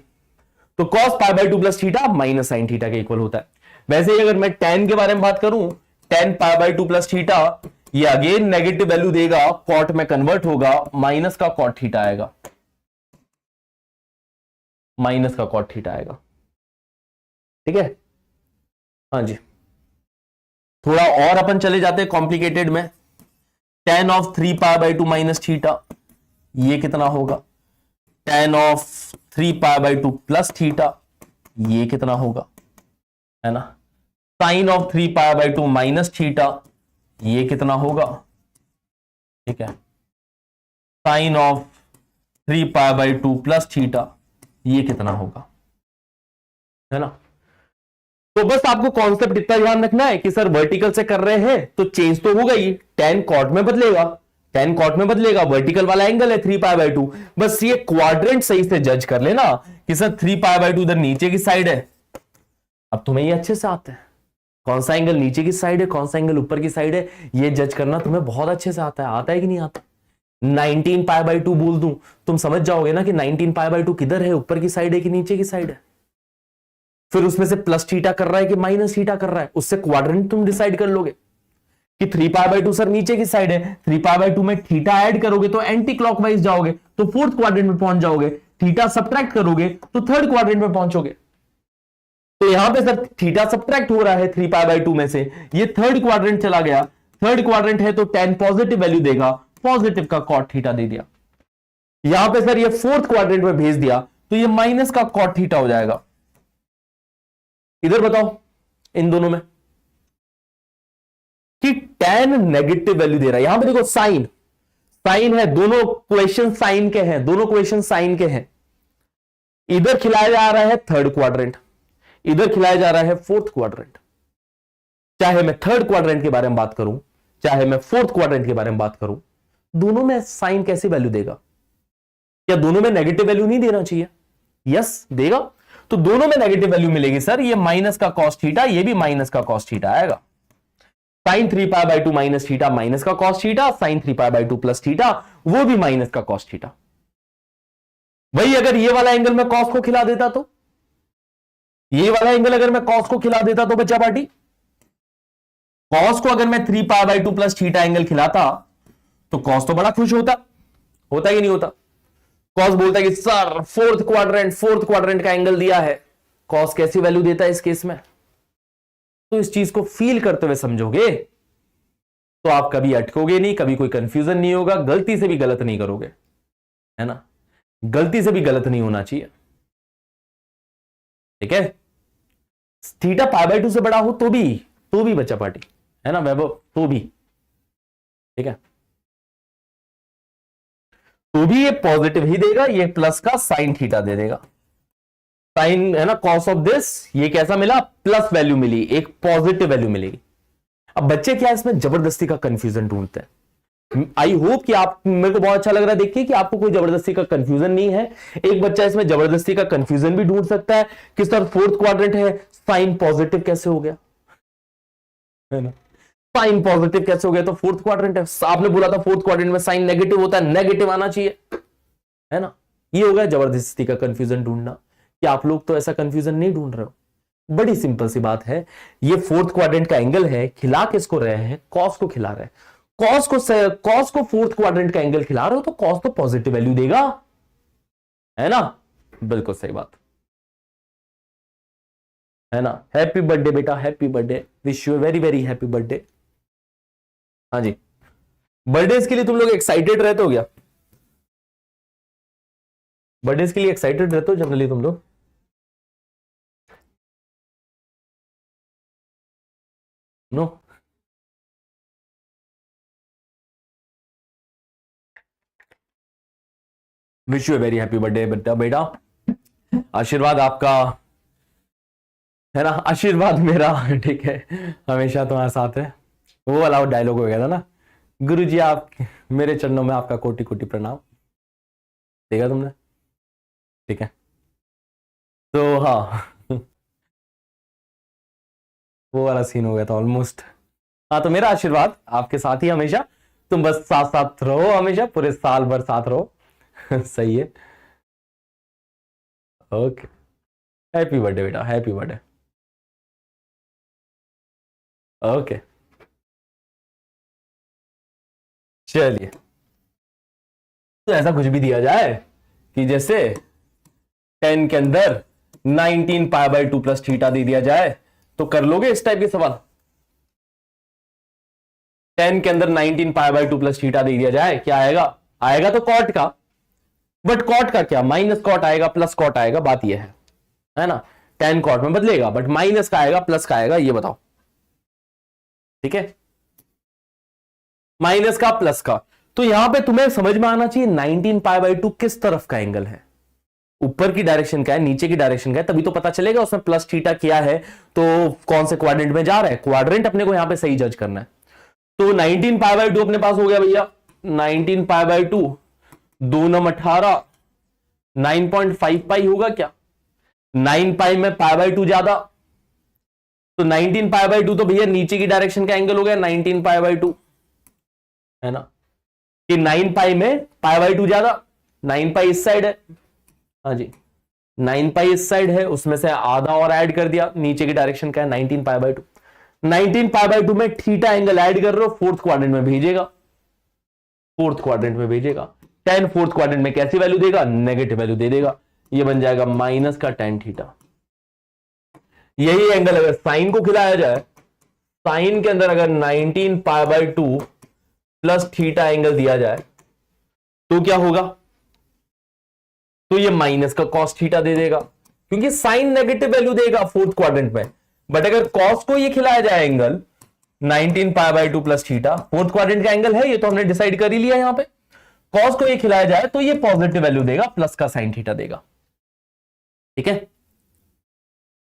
Speaker 1: तो cos pi by 2 plus theta minus sine theta के इक्वल होता है। वैसे ही अगर मैं tan के बारे में बात करूं, tan pi by 2 plus theta, ये अगेन नेगेटिव वैल्यू देगा, कॉट में कन्वर्ट होगा, माइनस का कॉट थीटा आएगा, माइनस का कॉट थीटा आएगा, ठीक है। हाँ जी, थोड़ा और अपन चले जाते हैं कॉम्प्लिकेटेड में। tan of 3 pi by 2 minus theta, ये कितना होगा? tan of 3 pi by 2 plus theta, ये कितना होगा, है ना। Sine of 3 pi by 2 minus theta, ये कितना होगा, ठीक है। Sine of 3 pi by 2 plus theta, ये कितना होगा, है ना। तो बस आपको कॉन्सेप्ट इतना ध्यान रखना है कि सर वर्टिकल से कर रहे हैं तो चेंज तो होगा ही, tan कॉट में बदलेगा, tan कॉट में बदलेगा, वर्टिकल वाला एंगल है 3 पाई बाई 2, बस ये क्वाड्रेंट सही से जज कर लेना कि सर 3 पाई बाई 2 इधर नीचे की साइड है। अब तुम्हें ये अच्छे से आता है, कौन सा एंगल नीचे की साइड है, कौन सा एंगल ऊपर की साइड है, ये जज करना तुम्हें बहुत अच्छे से आता है कि नहीं आता? 19 पाई बाई 2 बोल दूं, तुम समझ जाओगे ना कि 19 पाई बाई 2 किधर है, ऊपर की साइड है कि नीचे की साइड है। फिर उसमें से प्लस थीटा कर रहा है कि माइनस थीटा कर रहा है, उससे क्वाड्रेंट तुम डिसाइड कर लोगे कि 3 पाई बाई 2 सर नीचे की साइड है, 3 पाई बाई 2 में थीटा ऐड करोगे तो एंटी क्लॉकवाइज जाओगे, तो फोर्थ क्वाड्रेंट में पहुंच जाओगे, थीटा सब्ट्रैक्ट करोगे तो थर्ड क्वाड्रेंट में पहुंचोगे। तो यहां पे सर थीटा सब्ट्रैक्ट हो रहा है 3 पाई बाई 2 में से, ये थर्ड क्वाड्रेंट चला गया, थर्ड क्वाड्रेंट है तो tan पॉजिटिव वैल्यू देगा, पॉजिटिव का कॉट थीटा दे दिया। यहां पे सर ये फोर्थ क्वाड्रेंट में भेज दिया तो ये माइनस का कॉट थीटा हो जाएगा। इधर बताओ इन दोनों में कि tan नेगेटिव वैल्यू दे रहा है, यहां पे देखो साइन, साइन है, दोनों क्वेश्चन साइन के हैं, दोनों क्वेश्चन साइन के हैं। इधर खिलाया जा रहा है थर्ड क्वाड्रेंट, इधर खिलाया जा रहा है फोर्थ क्वाड्रेंट। चाहे मैं थर्ड क्वाड्रेंट के बारे में बात करूं, चाहे मैं फोर्थ क्वाड्रेंट के बारे में बात करूं, दोनों में साइन कैसी वैल्यू देगा? क्या दोनों में नेगेटिव वैल्यू नहीं देना चाहिए? यस देगा, तो दोनों में नेगेटिव वैल्यू मिलेगी सर, ये माइनस का कॉस थीटा, ये भी माइनस का कॉस थीटा आएगा। Sine 3 pi by 2 minus theta minus का cos theta, sine 3 pi by 2 plus theta वो भी माइनस का कॉस थीटा। वही अगर ये वाला एंगल मैं कॉस को खिला देता तो, ये वाला एंगल अगर मैं कॉस को खिला देता तो बच्चा पार्टी, कॉस को अगर मैं 3 pi by 2 plus theta angle खिलाता तो कॉस तो बड़ा खुश होता कि नहीं होता? कॉस बोलता है कि सर फोर्थ क्वाड्रेंट का एंगल दिया है, कॉस कैसी वैल्यू देता है इस केस में? तो इस चीज को फील करते हुए समझोगे तो आप कभी अटकोगे नहीं, कभी कोई कंफ्यूजन नहीं होगा, गलती से भी गलत नहीं करोगे, है ना। गलती से भी गलत नहीं होना चाहिए, ठीक है। थीटा पाई बाई 2 से बड़ा हो तो भी बच्चा पार्टी, है ना वैभव, तो भी ठीक है, तो भी ये पॉजिटिव ही देगा, ये प्लस का साइन थीटा दे देगा। साइन है ना कॉस ऑफ दिस, ये कैसा मिला? प्लस वैल्यू मिली, एक पॉजिटिव वैल्यू मिलेगी। अब बच्चे क्या इसमें जबरदस्ती का कंफ्यूजन ढूंढते हैं। आई होप कि आप, मेरे को बहुत अच्छा लग रहा है देखिए कि आपको कोई जबरदस्ती का कंफ्यूजन नहीं है। एक बच्चा इसमें जबरदस्ती का कंफ्यूजन भी ढूंढ सकता है कि सर फोर्थ क्वाड्रेंट है, साइन पॉजिटिव कैसे हो गया, है ना। साइन पॉजिटिव कैसे हो गया? तो फोर्थ क्वाड्रेंट है, आपने बोला था फोर्थ क्वाड्रेंट में साइन नेगेटिव होता है, नेगेटिव आना चाहिए, है ना। ये हो गया जबरदस्ती का कंफ्यूजन ढूंढना, कि आप लोग तो ऐसा कंफ्यूजन नहीं ढूंढ रहे हो। बड़ी सिंपल सी बात है, ये फोर्थ क्वाड्रेंट का एंगल है, खिला किसको रहे हैं? कॉस को खिला रहे हैं। कॉस को फोर्थ क्वाड्रेंट का एंगल खिला रहे हो तो कॉस तो पॉजिटिव वैल्यू देगा, है ना? बिल्कुल सही बात, है ना? हैप्पी बर्थडे बेटा, happy birthday, wish you very very happy birthday. हाँ जी, बर्थडे के लिए तुम लोग एक्साइटेड रहते हो क्या? बर्थडे के लिए एक्साइटेड रहते हो जनरली तुम लोग? No? Wish you very happy birthday बेटा। बेटा आशीर्वाद आपका, है ना? आशीर्वाद मेरा, ठीक है, हमेशा तुम्हारे साथ है। वो वाला डायलॉग हो गया था ना, गुरु जी आप मेरे चरणों में आपका कोटि कोटि प्रणाम, देखा तुमने? ठीक है, तो हाँ वो वाला सीन हो गया था ऑलमोस्ट। हाँ, तो मेरा आशीर्वाद आपके साथ ही हमेशा, तुम बस साथ साथ रहो, हमेशा पूरे साल भर साथ रहो। सही है, ओके, हैप्पी बर्थडे बेटा, हैप्पी बर्थडे। ओके, चलिए, तो ऐसा कुछ भी दिया जाए कि जैसे 10 के अंदर 19 पाई बाई 2 प्लस थीटा दे दिया जाए, तो कर लोगे इस टाइप के सवाल? 10 के अंदर 19 पाई बाई 2 प्लस थीटा दे दिया जाए, क्या आएगा? आएगा तो कॉट का, बट कॉट का क्या, माइनस कॉट आएगा प्लस कॉट आएगा, बात यह है ना? 10 कॉट में बदलेगा, बट माइनस का आएगा प्लस का आएगा, ये बताओ, ठीक है? माइनस का प्लस का, तो यहां पे तुम्हें समझ में आना चाहिए 19 पाई बाई 2 किस तरफ का एंगल है, ऊपर की डायरेक्शन का है, नीचे की डायरेक्शन का है, तभी तो पता चलेगा उसमें प्लस थीटा किया है तो कौन से क्वाड्रेंट में जा रहा है। क्वाड्रेंट अपने को यहां पे सही जज करना है। तो 19 पाई बाई 2 अपने पास हो गया भैया, 19 पाई बाई 2, 2 नम 18, 9.5 पाई होगा क्या? 9 पाई में पाई बाई 2 ज्यादा, तो 19 पाई बाई 2 तो भैया नीचे की डायरेक्शन का एंगल हो गया 19 पाई बाई 2, है ना? कि 9 पाई में पाई बाई 2 ज्यादा, 9 पाई इस साइड है, हाँ जी, 9 पाई इस साइड है, उसमें से आधा और ऐड कर दिया, नीचे की डायरेक्शन का है 19 पाई बाई 2, 19 पाई बाई 2 में थीटा एंगल ऐड कर रहे हो, फोर्थ क्वाड्रेंट में भेजेगा, फोर्थ क्वाड्रेंट में भेजेगा। 10 फोर्थ क्वाड्रेंट में कैसी वैल्यू देगा? नेगेटिव वैल्यू दे देगा, ये बन जाएगा माइनस का tan थीटा। यही एंगल अगर साइन को खिलाया जाए, साइन के अंदर अगर 19 पाई बाई 2 प्लस थीटा एंगल दिया जाए तो क्या होगा? तो ये माइनस का कॉस थीटा दे देगा, क्योंकि साइन नेगेटिव वैल्यू देगा फोर्थ क्वाड्रेंट में। बट अगर कॉस को ये खिलाया जाए angle 19 pi by 2 plus theta, fourth quadrant का एंगल है, ये तो हमने डिसाइड कर ही लिया यहां पे। कॉस को ये खिलाया जाए तो ये पॉजिटिव वैल्यू देगा, प्लस का साइन थीटा देगा, ठीक है?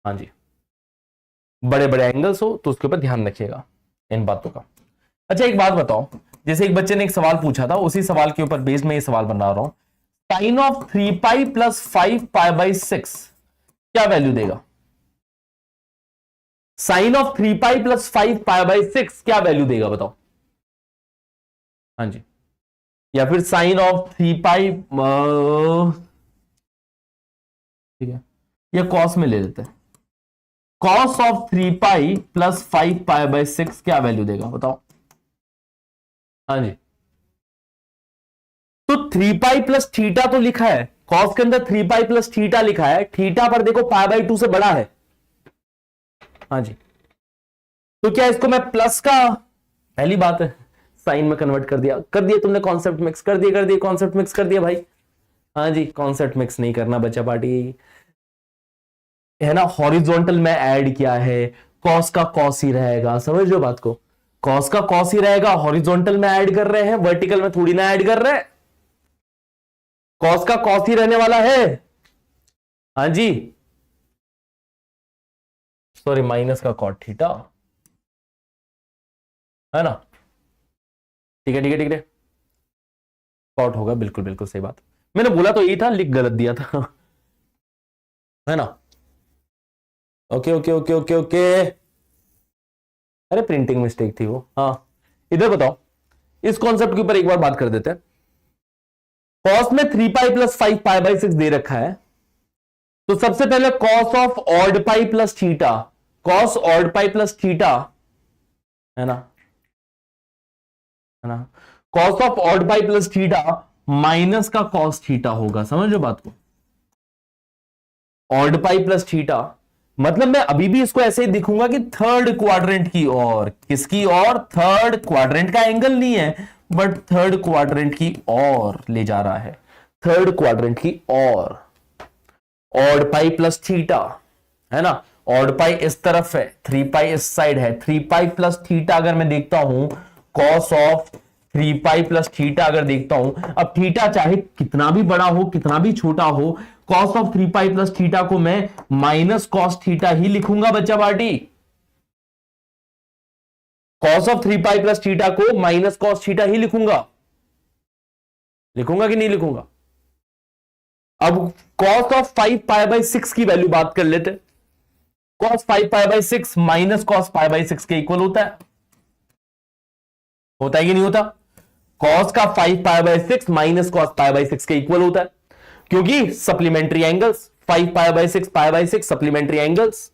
Speaker 1: हाँ जी, बड़े बड़े एंगल्स हो तो उसके ऊपर ध्यान रखिएगा इन बातों का। अच्छा एक बात बताओ, जैसे एक बच्चे ने एक सवाल पूछा था, उसी सवाल के ऊपर बेस में ये सवाल बना रहा हूं, sine of 3 pi plus 5 pi by 6 क्या वैल्यू देगा? Sine of 3 pi plus 5 pi by 6 क्या वैल्यू देगा बताओ? हाँ जी, या फिर साइन ऑफ 3 पाई, ठीक है, ये कॉस में ले लेते हैं, cos of 3 pi plus 5 pi by 6 क्या वैल्यू देगा बताओ? हाँ जी, तो 3 पाई प्लस थीटा तो लिखा है, कॉस के अंदर 3 पाई प्लस थीटा लिखा है, थीटा पर देखो पाई बाई 2 से बड़ा है, हाँ जी, तो क्या इसको मैं प्लस का, पहली बात है साइन में कन्वर्ट कर दिया तुमने, कॉन्सेप्ट मिक्स कर दिया कॉन्सेप्ट मिक्स कर दिया भाई। हाँ जी, कॉन्सेप्ट मिक्स नहीं करना बच्चा पार्टी, है ना? हॉरिजॉन्टल में ऐड किया है, कॉस का कॉस ही रहेगा, समझ लो बात को, कॉस का कॉस ही रहेगा, हॉरिजॉन्टल में ऐड कर रहे हैं, वर्टिकल में थोड़ी ना ऐड कर रहे हैं, कॉस का कॉस ही रहने वाला है। हाँ जी, सॉरी, माइनस का कॉट थीटा, है ना? ठीक है ठीक है ठीक है, कॉट होगा, बिल्कुल बिल्कुल सही बात, मैंने बोला तो यही था, लिख गलत दिया था, है ना? Okay okay okay okay okay, अरे प्रिंटिंग मिस्टेक थी वो। हाँ, इधर बताओ, इस कॉन्सेप्ट के ऊपर एक बार बात कर देते हैं। कॉस में 3 पाई प्लस 5 पाई बाई 6 दे रखा है, तो सबसे पहले cos of odd pi plus theta, cos odd pi plus theta, है ना? है ना। Cos of odd pi plus theta minus का कॉस थीटा होगा, समझ लो बात को। ऑड पाई प्लस थीटा मतलब मैं अभी भी इसको ऐसे ही दिखूंगा कि थर्ड क्वाड्रेंट की ओर, किसकी ओर, थर्ड क्वाड्रेंट का एंगल नहीं है बट थर्ड क्वाड्रेंट की ओर ले जा रहा है, थर्ड क्वाड्रेंट की ओर। ऑड पाई प्लस थीटा है ना, ऑड पाई इस तरफ है, 3 पाई इस साइड है, 3 पाई प्लस थीटा अगर मैं देखता हूं, cos of 3 pi plus theta अगर देखता हूं, अब थीटा चाहे कितना भी बड़ा हो कितना भी छोटा हो, cos of 3 pi plus theta को मैं माइनस कॉस थीटा ही लिखूंगा बच्चा party. Cos of 3 pi plus theta को माइनस कॉस थीटा ही लिखूंगा, लिखूंगा कि नहीं लिखूंगा। अब कॉस ऑफ 5 पाई बाई 6 की वैल्यू बात कर लेते। Cos 5 pi by 6 minus cos pi by 6 के इक्वल होता है, होता है कि नहीं होता। कॉस का 5 pi by 6 minus cos pi by 6 के इक्वल होता है, क्योंकि supplementary angles, 5 pi by 6 pi by 6 supplementary angles,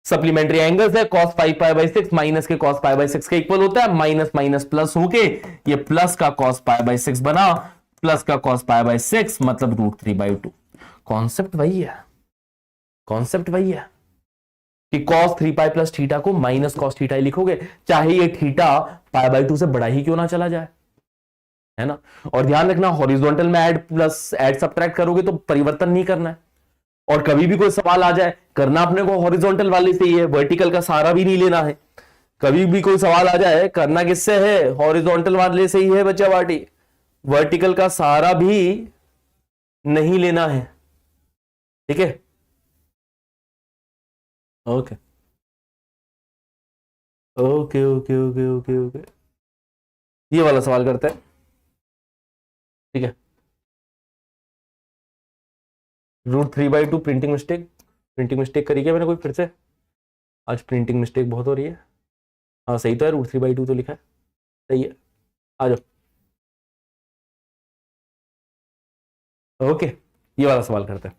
Speaker 1: supplementary angles है, कॉस 5 पाई बाई 6 माइनस के कॉस पाई बाई 6 के इक्वल होता है, माइनस माइनस प्लस होके ये प्लस का कॉस पाई बाई 6 बना, प्लस का कॉस पाई बाई 6 मतलब √3/2। कॉन्सेप्ट वही है, कॉन्सेप्ट वही है कि cos 3 पाई प्लस थीटा को माइनस cos थीटा ही लिखोगे, चाहे ये थीटा π/2 से बड़ा ही क्यों ना चला जाए, है ना। और ध्यान रखना हॉरिजॉन्टल में ऐड प्लस ऐड सब्ट्रैक्ट करोगे तो परिवर्तन नहीं करना है, और कभी भी कोई सवाल आ जाए करना अपने को हॉरिजॉन्टल वाले से ही है, वर्टिकल का सहारा भी नहीं लेना है। कभी भी कोई सवाल आ जाए करना किससे है, हॉरिजॉन्टल वाले से ही है बच्चा पार्टी, वर्टिकल का सहारा भी नहीं लेना है, ठीक है। Okay okay okay okay okay okay, ये वाला सवाल करते हैं, ठीक है। √3/2 प्रिंटिंग मिस्टेक, प्रिंटिंग मिस्टेक करी क्या मैंने कोई फिर से, आज प्रिंटिंग मिस्टेक बहुत हो रही है। हाँ सही तो है, √3/2 तो लिखा है, सही है। आ जाओ, ओके ये वाला सवाल करते हैं।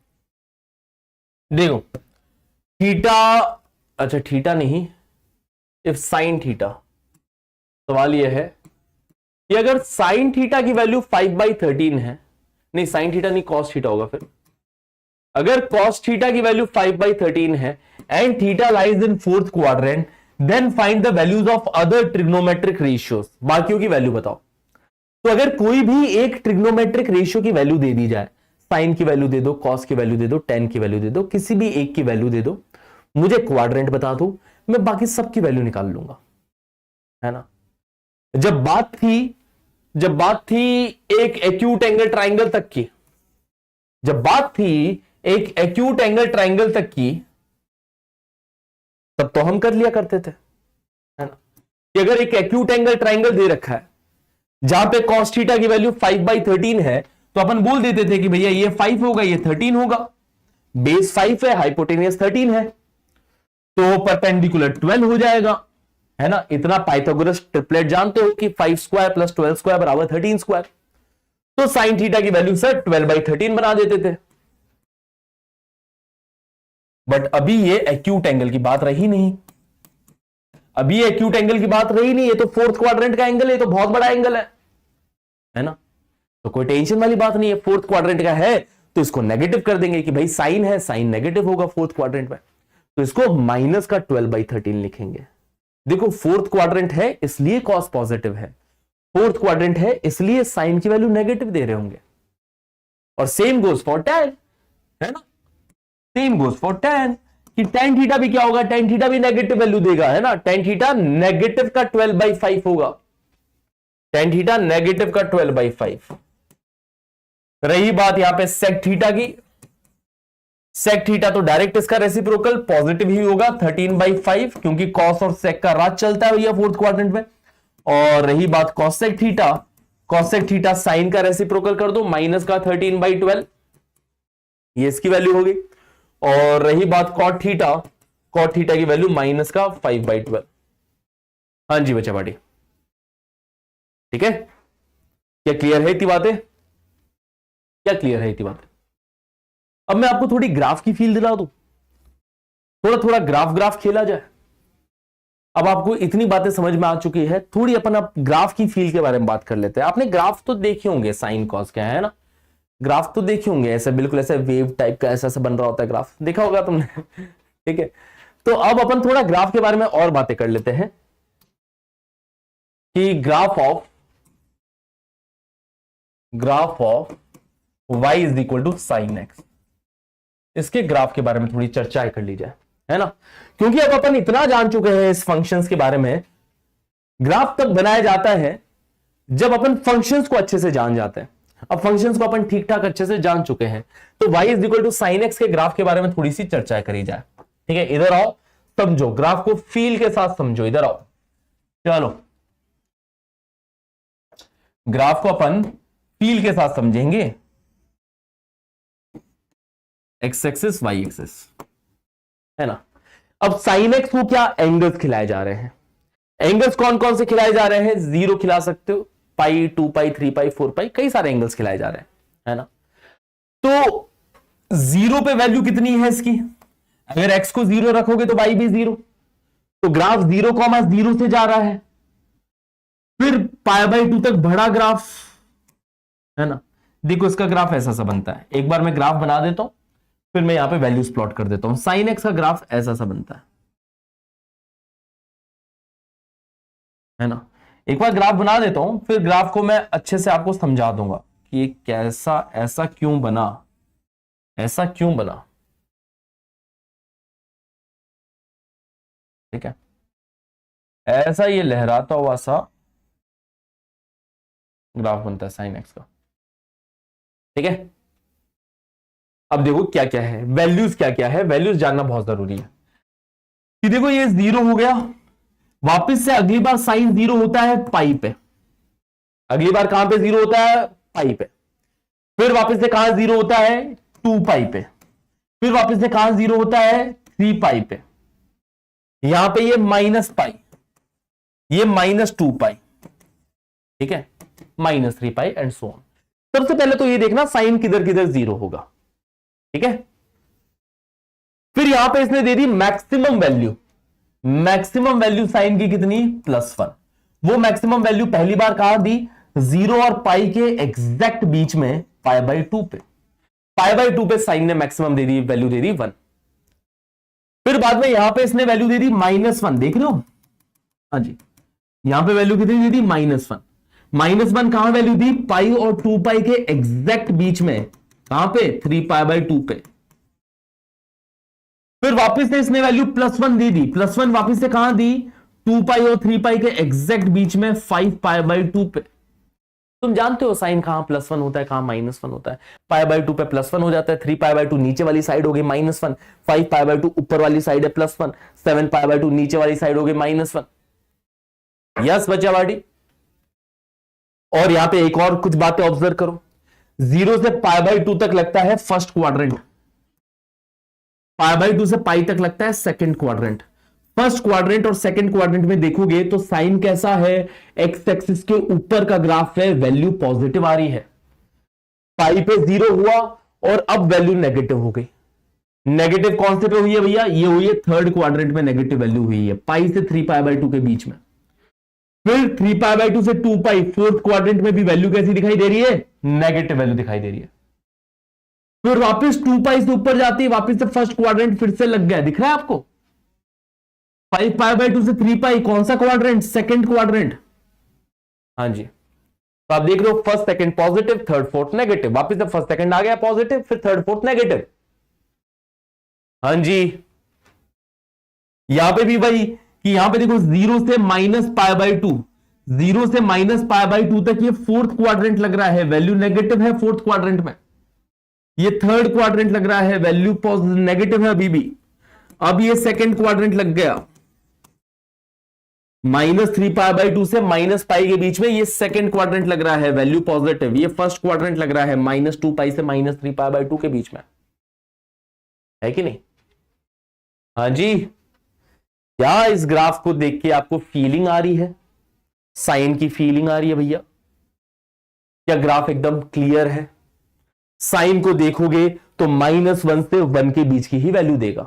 Speaker 1: देखो थीटा, अच्छा थीटा नहीं, इफ साइन थीटा, सवाल यह है कि अगर साइन थीटा की वैल्यू 5/13 है, नहीं साइन थीटा नहीं कॉस थीटा होगा फिर, अगर कॉस थीटा की वैल्यू 5/13 है and theta lies in fourth quadrant, then find the values of other trigonometric ratios, बाकियों की वैल्यू बताओ। तो अगर कोई भी एक ट्रिग्नोमेट्रिक रेशियो की वैल्यू दे दी जाए, साइन की वैल्यू दे दो, कॉस की वैल्यू दे दो, टेन की वैल्यू दे दो, किसी भी एक की वैल्यू दे दो, मुझे क्वाड्रेंट बता दो, मैं बाकी सबकी वैल्यू निकाल लूंगा, है ना। जब बात थी एक एक्यूट एंगल ट्राइंगल तक की, जब बात थी एक एक्यूट एंगल ट्राइंगल तक की, तब तो हम कर लिया करते थे, है ना, कि अगर एक एक्यूट एंगल ट्राइंगल दे रखा है जहां पे cos थीटा की वैल्यू 5/13 है, तो अपन बोल देते थे कि भैया ये 5 होगा ये 13 होगा, बेस 5 है हाइपोटेनियस 13 है, तो परपेंडिकुलर 12 हो जाएगा, है ना। इतना पाइथागोरस ट्रिपलेट जानते हो कि 5 स्क्वायर प्लस 12 स्क्वायर बराबर 13 स्क्वायर, तो साइन थीटा की वैल्यू सर 12/13 बना देते थे। बट अभी ये एक्यूट एंगल की बात रही नहीं, अभी एक्यूट एंगल की बात रही नहीं, ये तो फोर्थ क्वाड्रेंट का एंगल है, तो बहुत बड़ा एंगल है ना, तो कोई टेंशन वाली बात नहीं है। फोर्थ क्वाड्रेंट का है तो इसको नेगेटिव कर देंगे कि भाई साइन है, साइन नेगेटिव होगा फोर्थ क्वाड्रेंट में, तो इसको माइनस का 12/13 लिखेंगे। देखो फोर्थ क्वाड्रेंट है इसलिए कॉस पॉजिटिव है, फोर्थ क्वाड्रेंट है इसलिए साइन की वैल्यू नेगेटिव दे रहे होंगे, और सेम गोज फॉर tan, है ना, सेम गोज फॉर tan, कि tan थीटा भी क्या होगा, tan थीटा भी नेगेटिव वैल्यू देगा, है ना, tan थीटा नेगेटिव का 12/5 होगा, tan थीटा नेगेटिव का 12/5। रही बात यहां पे sec थीटा की, sec थीटा तो डायरेक्ट इसका रेसिप्रोकल पॉजिटिव ही होगा 13/5, क्योंकि cos और sec का राज चलता है भैया फोर्थ क्वाड्रेंट में। और रही बात cosec theta, cosec theta sine का रेसिप्रोकल कर दो, माइनस का 13/12, ये इसकी वैल्यू होगी। और रही बात cot थीटा, cot थीटा की वैल्यू माइनस का 5/12। हाँ जी बच्चा पार्टी, ठीक है, क्या क्लियर है इतनी बातें, क्या क्लियर है इतनी बातें। अब मैं आपको थोड़ी ग्राफ की फील दिला दूं, थोड़ा थोड़ा ग्राफ खेला जाए। अब आपको इतनी बातें समझ में आ चुकी है, थोड़ी अपन अब ग्राफ की फील के बारे में बात कर लेते हैं। आपने ग्राफ तो देखे होंगे, साइन कॉस क्या है ना, ग्राफ तो देखे होंगे, ऐसे बिल्कुल ऐसे वेव टाइप का ऐसा बन रहा होता है ग्राफ, देखा होगा तुमने ठीक है। तो अब अपन थोड़ा ग्राफ के बारे में और बातें कर लेते हैं कि graph of y is equal to sine x, इसके ग्राफ के बारे में थोड़ी चर्चा कर ली जाए, है ना। क्योंकि अब अपन इतना जान चुके हैं इस फंक्शंस के बारे में, ग्राफ तब बनाया जाता है जब अपन फंक्शंस को अच्छे से जान जाते हैं। अब फंक्शंस को अपन ठीक ठाक अच्छे से जान चुके हैं, तो y is equal to sine x के ग्राफ के बारे में थोड़ी सी चर्चा करी जाए, ठीक है। इधर आओ, समझो ग्राफ को फील के साथ समझो, इधर आओ, चलो ग्राफ को अपन फील के साथ समझेंगे, एक्स एक्सिस वाई एक्सिस, है ना। अब साइन एक्स को क्या एंगल्स खिलाए जा रहे हैं, एंगल्स कौन कौन से खिलाए जा रहे हैं, 0 खिला सकते हो, पाई, 2 पाई, 3 पाई, 4 पाई, कई सारे एंगल्स खिलाए जा रहे हैं, है ना। तो 0 पे वैल्यू कितनी है इसकी, अगर x को 0 रखोगे तो y भी 0, तो ग्राफ 0,0 से जा रहा है, फिर π/2 तक बढ़ा ग्राफ, है ना। देखो इसका ग्राफ ऐसा सा बनता है, एक बार मैं ग्राफ बना देता हूं, फिर मैं यहां पे वैल्यूज प्लॉट कर देता हूं। साइन एक्स का ग्राफ ऐसा सा बनता है ना। एक बार ग्राफ बना देता हूं, फिर ग्राफ को मैं अच्छे से आपको समझा दूंगा कि ये कैसा, ऐसा क्यों बना, ऐसा क्यों बना, ठीक है। ऐसा ये लहराता हुआ सा ग्राफ बनता है साइन एक्स का, ठीक है। अब देखो क्या क्या है, वैल्यूज क्या क्या है, वैल्यूज जानना बहुत जरूरी है कि देखो ये 0 हो गया, वापस से अगली बार साइन 0 होता है पाई पे, अगली बार कहां पे 0 होता है, पाई पे, फिर वापस से कहां 0 होता है, 2 पाई पे, फिर वापस से कहां 0 होता है, 3 पाई पे, यहां पे ये माइनस पाई, ये -2 पाई, ठीक है, -3 पाई एंड सो ऑन। सबसे पहले तो ये देखना साइन किधर किधर 0 होगा, ठीक है। फिर यहां पे इसने दे दी maximum value, maximum value sine की कितनी, +1। वो मैक्सिमम वैल्यू पहली बार कहां दी, 0 और पाई के एग्जैक्ट बीच में, π/2 पे, π/2 पे साइन ने मैक्सिमम दे दी, वैल्यू दे दी 1। फिर बाद में यहां पे इसने वैल्यू दे दी -1, देख रहे हो, हाँ जी, यहां पे वैल्यू कितनी दे दी, -1। -1 कहां वैल्यू दी, पाई और 2 पाई के एग्जैक्ट बीच में, कहां पे, 3π/2 पे। फिर वापस से इसने वैल्यू +1 दे दी, +1 वापस से कहां दी, 2 पाई और 3 पाई के एग्जैक्ट बीच में, 5π/2 पे। तुम जानते हो साइन कहां +1 होता है, कहां -1 होता है, π/2 पे +1 हो जाता है, 3π/2 नीचे वाली साइड हो गई -1, 5π/2 ऊपर वाली साइड है +1, 7π/2 नीचे वाली साइड हो गई -1। यस बच्चा बाटी। और यहां पे एक और कुछ बातें ऑब्जर्व करो, 0 से π/2 तक लगता है फर्स्ट क्वाड्रेंट, π/2 से पाई तक लगता है सेकंड क्वाड्रेंट। फर्स्ट क्वाड्रेंट और सेकंड क्वाड्रेंट में देखोगे तो साइन कैसा है, एक्स एक्सिस के ऊपर का ग्राफ है, वैल्यू पॉजिटिव आ रही है, पाई पे 0 हुआ और अब वैल्यू नेगेटिव हो गई। नेगेटिव कौन से पे हुई है भैया, ये हुई है थर्ड क्वाड्रेंट में नेगेटिव वैल्यू हुई है, पाई से 3π/2 के बीच में। फिर 3π/2 से 2 पाई, फोर्थ क्वाड्रेंट में भी वैल्यू कैसी दिखाई दे रही है, नेगेटिव वैल्यू दिखाई दे रही है। फिर वापस 2 पाई से ऊपर जाती है, वापस से फर्स्ट क्वाड्रेंट फिर से लग गया, दिख रहा है आपको, 5π/2 से 3 पाई, कौन सा क्वाड्रेंट, सेकंड क्वाड्रेंट, हाँ जी। तो आप देख रहे हो first second positive, third fourth negative, वापस से फर्स्ट सेकंड आ गया पॉजिटिव, फिर थर्ड फोर्थ नेगेटिव, हाँ जी। यहां पे भी वही कि यहां पे देखो 0 से -π/2, 0 से -π/2 तक ये फोर्थ क्वाड्रेंट लग रहा है, वैल्यू नेगेटिव है फोर्थ क्वाड्रेंट में। ये थर्ड क्वाड्रेंट लग रहा है, वैल्यू पॉजिटिव नेगेटिव है अभी भी। अब ये सेकंड क्वाड्रेंट लग गया, -3π/2 से -π के बीच में ये सेकंड क्वाड्रेंट लग रहा है, वैल्यू पॉजिटिव। ये फर्स्ट क्वाड्रेंट लग रहा है, -2 पाई से -3π/2 के बीच में, है कि नहीं, हाँ जी। क्या इस ग्राफ को देख के आपको फीलिंग आ रही है, साइन की फीलिंग आ रही है भैया, क्या ग्राफ एकदम क्लियर है। साइन को देखोगे तो -1 से 1 के बीच की ही वैल्यू देगा,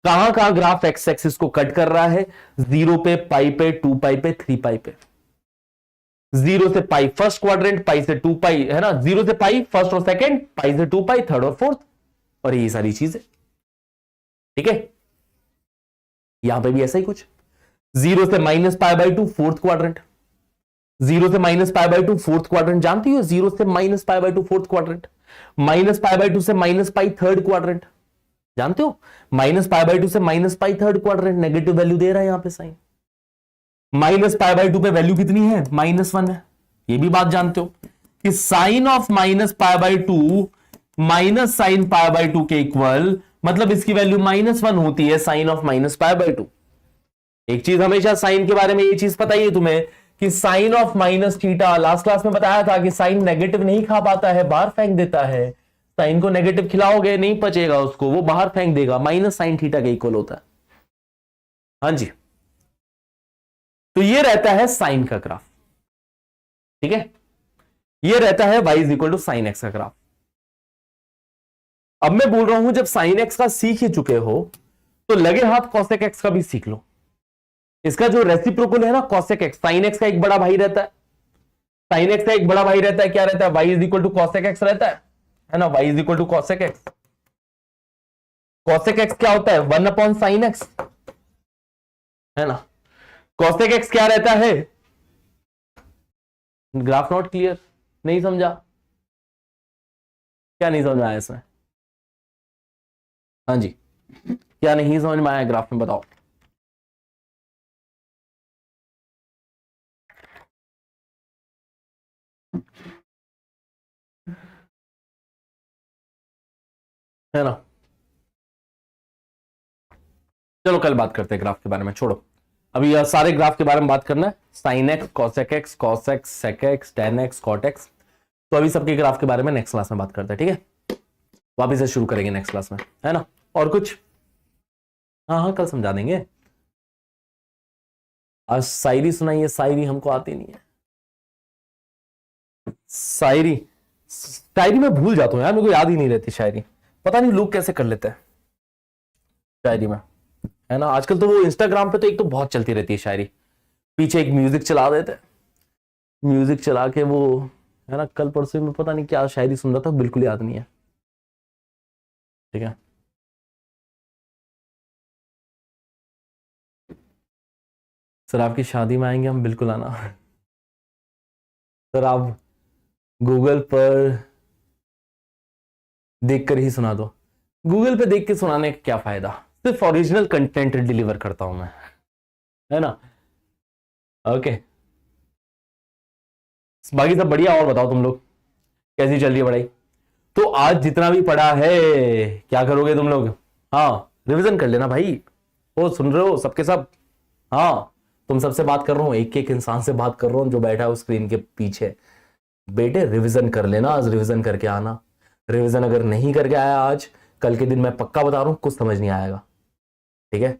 Speaker 1: कहां कहां ग्राफ एक्स एक्सिस को कट कर रहा है? 0 पे, पाई पे, 2 पाई पे, 3 पाई पे। 0 से पाई फर्स्ट क्वाड्रेंट, पाई से 2 पाई, है ना, 0 से पाई फर्स्ट और सेकंड, पाई से 2 पाई थर्ड और फोर्थ, और ये सारी चीजें। ठीक है, यहां पे भी ऐसा ही कुछ। 0 से minus pi by 2 fourth quadrant, 0 से minus pi by 2 fourth quadrant, जानती हो 0 से minus pi by 2 fourth quadrant. Minus pi by 2 से माइनस पाई थर्ड क्वाड्रेंट, जानते हो माइनस पाई बाई 2 से minus pi third quadrant, negative value दे रहा है यहां पे साइन। माइनस पाई बाई 2 पे वैल्यू कितनी है? -1 है। ये भी बात जानते हो कि sine of minus pi by 2 minus sine pi by 2 के इक्वल, मतलब इसकी वैल्यू -1 होती है sine of minus pi by 2। एक चीज हमेशा साइन के बारे में ये चीज पता ही है तुम्हें कि sine of minus theta, last class में बताया था कि साइन नेगेटिव नहीं खा पाता है, बाहर फेंक देता है। साइन को नेगेटिव खिलाओगे नहीं पचेगा उसको, वो बाहर फेंक देगा, माइनस साइन थीटा के इक्वल होता है। हाँ जी, तो ये रहता है साइन का ग्राफ। ठीक है, ये रहता है y is equal to sine x का ग्राफ। अब मैं बोल रहा हूं जब साइन एक्स का सीख ही चुके हो तो लगे हाथ कॉसेक एक्स का भी सीख लो। इसका जो रेसिप्रोकल है ना कॉसेक एक्स, साइन एक्स का एक बड़ा भाई रहता है, साइन एक्स का एक बड़ा भाई रहता है, क्या रहता है? y is equal to cosec x रहता है ना, y is equal to cosec x. Cosec x क्या होता है? 1 अपॉन साइन एक्स, है ना। कॉसेक एक्स क्या रहता है? ग्राफ नॉट क्लियर, नहीं समझा? क्या नहीं समझ में आया इसमें? हाँ जी, क्या नहीं समझ में आया ग्राफ में, बताओ। है ना, चलो कल बात करते हैं ग्राफ के बारे में, छोड़ो अभी सारे ग्राफ के बारे में बात करना है। Sine x, cosec x, cos x, sec x, tan x, cot x, तो अभी सबके ग्राफ के बारे में नेक्स्ट क्लास में बात करते हैं। ठीक है, वापिस से शुरू करेंगे नेक्स्ट क्लास में, है ना। और कुछ? हाँ हाँ, कल समझा देंगे। आज शायरी सुनाइए, शायरी हमको आती नहीं है। शायरी, शायरी में भूल जाता हूँ यार, मेरे को याद ही नहीं रहती शायरी, पता नहीं लोग कैसे कर लेते हैं शायरी में, है ना। आजकल तो वो इंस्टाग्राम पे तो एक तो बहुत चलती रहती है शायरी, पीछे एक म्यूजिक चला देते हैं, म्यूजिक चला के वो, है ना। कल परसों में पता नहीं क्या शायरी सुन रहा था, बिल्कुल याद नहीं है। ठीक है, सर आपकी शादी में आएंगे हम, बिल्कुल आना। सर आप गूगल पर देखकर ही सुना दो। गूगल पे देख के सुनाने का क्या फायदा, सिर्फ ओरिजिनल कंटेंट डिलीवर करता हूं मैं, है ना। ओके, बाकी सब बढ़िया। और बताओ तुम लोग कैसी चल रही है पढ़ाई? तो आज जितना भी पढ़ा है क्या करोगे तुम लोग? हाँ, रिवीजन कर लेना भाई। वो सुन रहे हो सबके सब? हाँ, तुम सबसे बात कर रहा हूँ, एक एक इंसान से बात कर रहा हूँ जो बैठा है उस स्क्रीन के पीछे। बेटे रिवीजन कर लेना, आज रिवीजन करके आना। रिवीजन अगर नहीं करके आया आज, कल के दिन मैं पक्का बता रहा हूं कुछ समझ नहीं आएगा। ठीक है,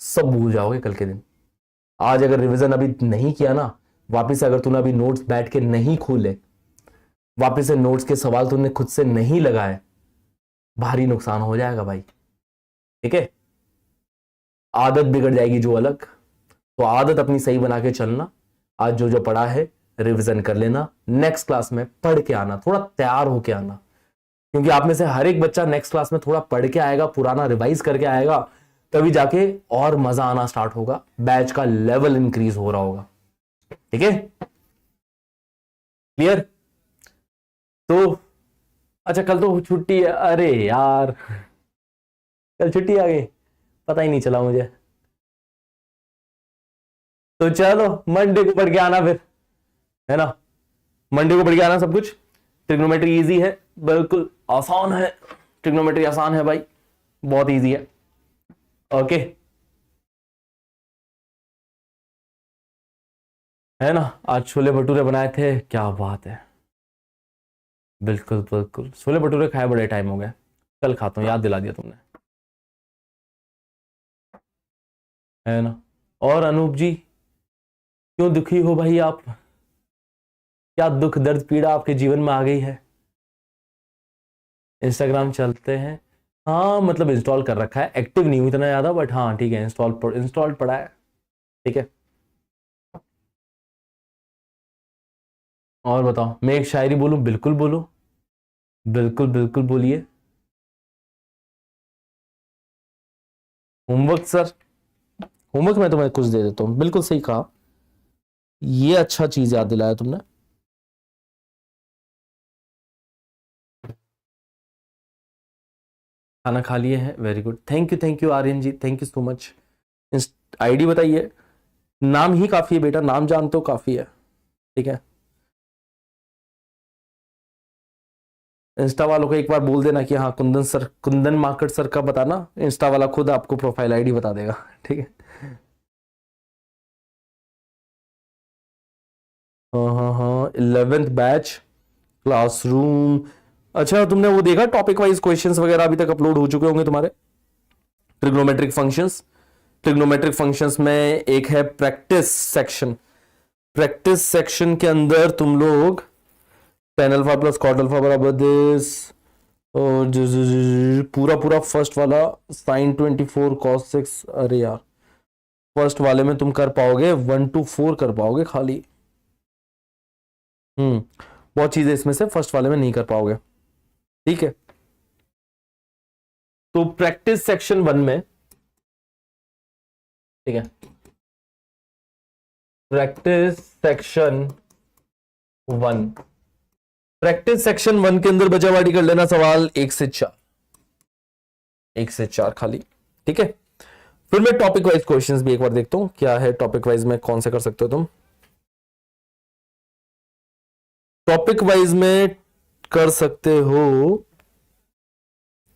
Speaker 1: सब भूल जाओगे कल के दिन। आज अगर रिवीजन अभी नहीं किया ना, वापिस अगर तूने अभी नोट्स बैठ के नहीं खोले, वापिस से नोट्स के सवाल तूने खुद से नहीं लगाए, भारी नुकसान हो जाएगा भाई। ठीक है, आदत बिगड़ जाएगी जो अलग, तो आदत अपनी सही बना के चलना। आज जो जो पढ़ा है रिवीजन कर लेना, नेक्स्ट क्लास में पढ़ के आना, थोड़ा तैयार होके आना, क्योंकि आप में से हर एक बच्चा नेक्स्ट क्लास में थोड़ा पढ़ के आएगा, पुराना रिवाइज करके आएगा, तभी जाके और मजा आना स्टार्ट होगा, बैच का लेवल इंक्रीज हो रहा होगा। ठीक है, क्लियर? तो अच्छा, कल तो छुट्टी है, अरे यार कल छुट्टी आ गई, पता ही नहीं चला मुझे। तो चलो मंडे को पढ़ के आना फिर, है ना। मंडे को पढ़ के आना सब कुछ। ट्रिग्नोमेट्री इजी है, बिल्कुल आसान है, ट्रिग्नोमेट्री आसान है भाई, बहुत इजी है। ओके, है ना। आज छोले भटूरे बनाए थे, क्या बात है, बिल्कुल बिल्कुल, छोले भटूरे खाए बड़े टाइम हो गए, कल खाता हूं, याद दिला दिया तुमने, है ना। और अनूप जी, क्यों दुखी हो भाई आप? क्या दुख दर्द पीड़ा आपके जीवन में आ गई है? इंस्टाग्राम चलते हैं, हाँ मतलब इंस्टॉल कर रखा है, एक्टिव नहीं हूं इतना ज्यादा, बट हाँ ठीक है, इंस्टॉल पड़ा है। ठीक है, और बताओ, मैं एक शायरी बोलूं? बिल्कुल बोलो, बिल्कुल बिल्कुल बोलिए। Homework sir? होमवर्क मैं तुम्हें कुछ दे देता हूं, बिल्कुल सही कहा, ये अच्छा चीज याद दिलाया तुमने। खाना खा लिए हैं, very good, thank you Aryan ji, thank you so much. ID बताइए। नाम ही काफी है बेटा, नाम जानते हो काफी है। ठीक है, इंस्टा वालों को एक बार बोल देना कि हाँ Kundan sir, Kundan market sir का बताना, इंस्टा वाला खुद आपको प्रोफाइल आईडी बता देगा। ठीक है, हाँ हाँ हाँ, 11th बैच क्लासरूम। अच्छा तुमने वो देखा टॉपिक वाइज क्वेश्चंस वगैरह अभी तक अपलोड हो चुके होंगे तुम्हारे? ट्रिग्नोमेट्रिक फंक्शंस, ट्रिग्नोमेट्रिक फंक्शंस में एक है प्रैक्टिस सेक्शन। प्रैक्टिस सेक्शन के अंदर तुम लोग tan alpha plus cot alpha बराबर दिस, और पूरा पूरा फर्स्ट वाला साइन 24 कॉस 6, अरे यार फर्स्ट वाले में तुम कर पाओगे 1 to 4 कर पाओगे खाली। बहुत चीजें इसमें से फर्स्ट वाले में नहीं कर पाओगे। ठीक है, तो प्रैक्टिस सेक्शन 1 में, ठीक है, प्रैक्टिस सेक्शन 1, प्रैक्टिस सेक्शन 1 के अंदर बचावाटी कर लेना सवाल 1 से 4, 1 से 4 खाली। ठीक है, फिर मैं टॉपिक वाइज क्वेश्चंस भी एक बार देखता हूं क्या है टॉपिक वाइज में, कौन से कर सकते हो तुम। टॉपिक वाइज में कर सकते हो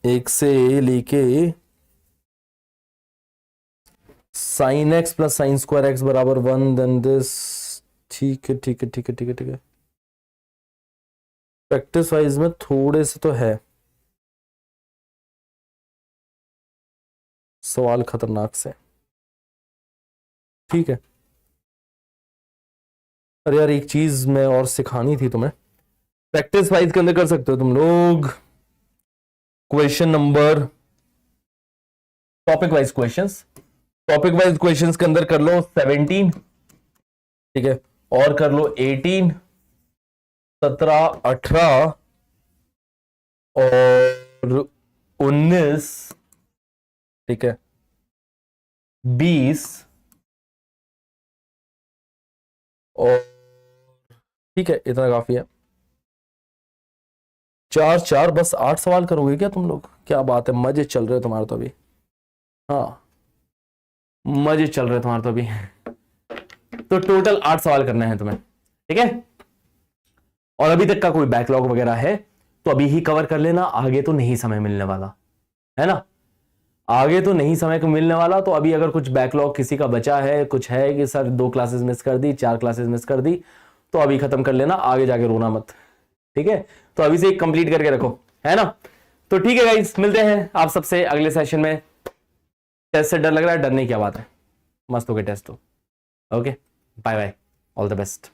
Speaker 1: 1 से लेके sine x plus sine square x बराबर 1, देन दिस। ठीक है ठीक है ठीक है ठीक है ठीक है, प्रैक्टिस वाइज में थोड़े से तो है सवाल खतरनाक से। ठीक है, अरे यार एक चीज मैं और सिखानी थी तुम्हें, प्रैक्टिस वाइज के अंदर कर सकते हो तुम लोग question number, topic wise questions, topic wise questions के अंदर कर लो 17, ठीक है, और कर लो 18, 17, 18 और 19, ठीक है, 20 और, ठीक है इतना काफी है। 4 4 बस 8 सवाल करोगे क्या तुम लोग? क्या बात है, मजे चल रहे हो तुम्हारे तो अभी। हाँ मजे चल रहे हैं तुम्हारे तो अभी। तो टोटल 8 सवाल करने हैं तुम्हें। ठीक है, और अभी तक का कोई बैकलॉग वगैरह है तो अभी ही कवर कर लेना, आगे तो नहीं समय मिलने वाला है ना, आगे तो नहीं समय को मिलने वाला। तो अभी अगर कुछ बैकलॉग किसी का बचा है, कुछ है कि सर 2 क्लासेस मिस कर दी, 4 क्लासेस मिस कर दी, तो अभी खत्म कर लेना, आगे जाके रोना मत। ठीक है, तो अभी से एक कंप्लीट करके रखो, है ना। तो ठीक है गाइस, मिलते हैं आप सबसे अगले सेशन में। टेस्ट से डर लग रहा है? डरने की क्या बात है, मस्त हो गए टेस्ट तो। Okay, bye bye, all the best.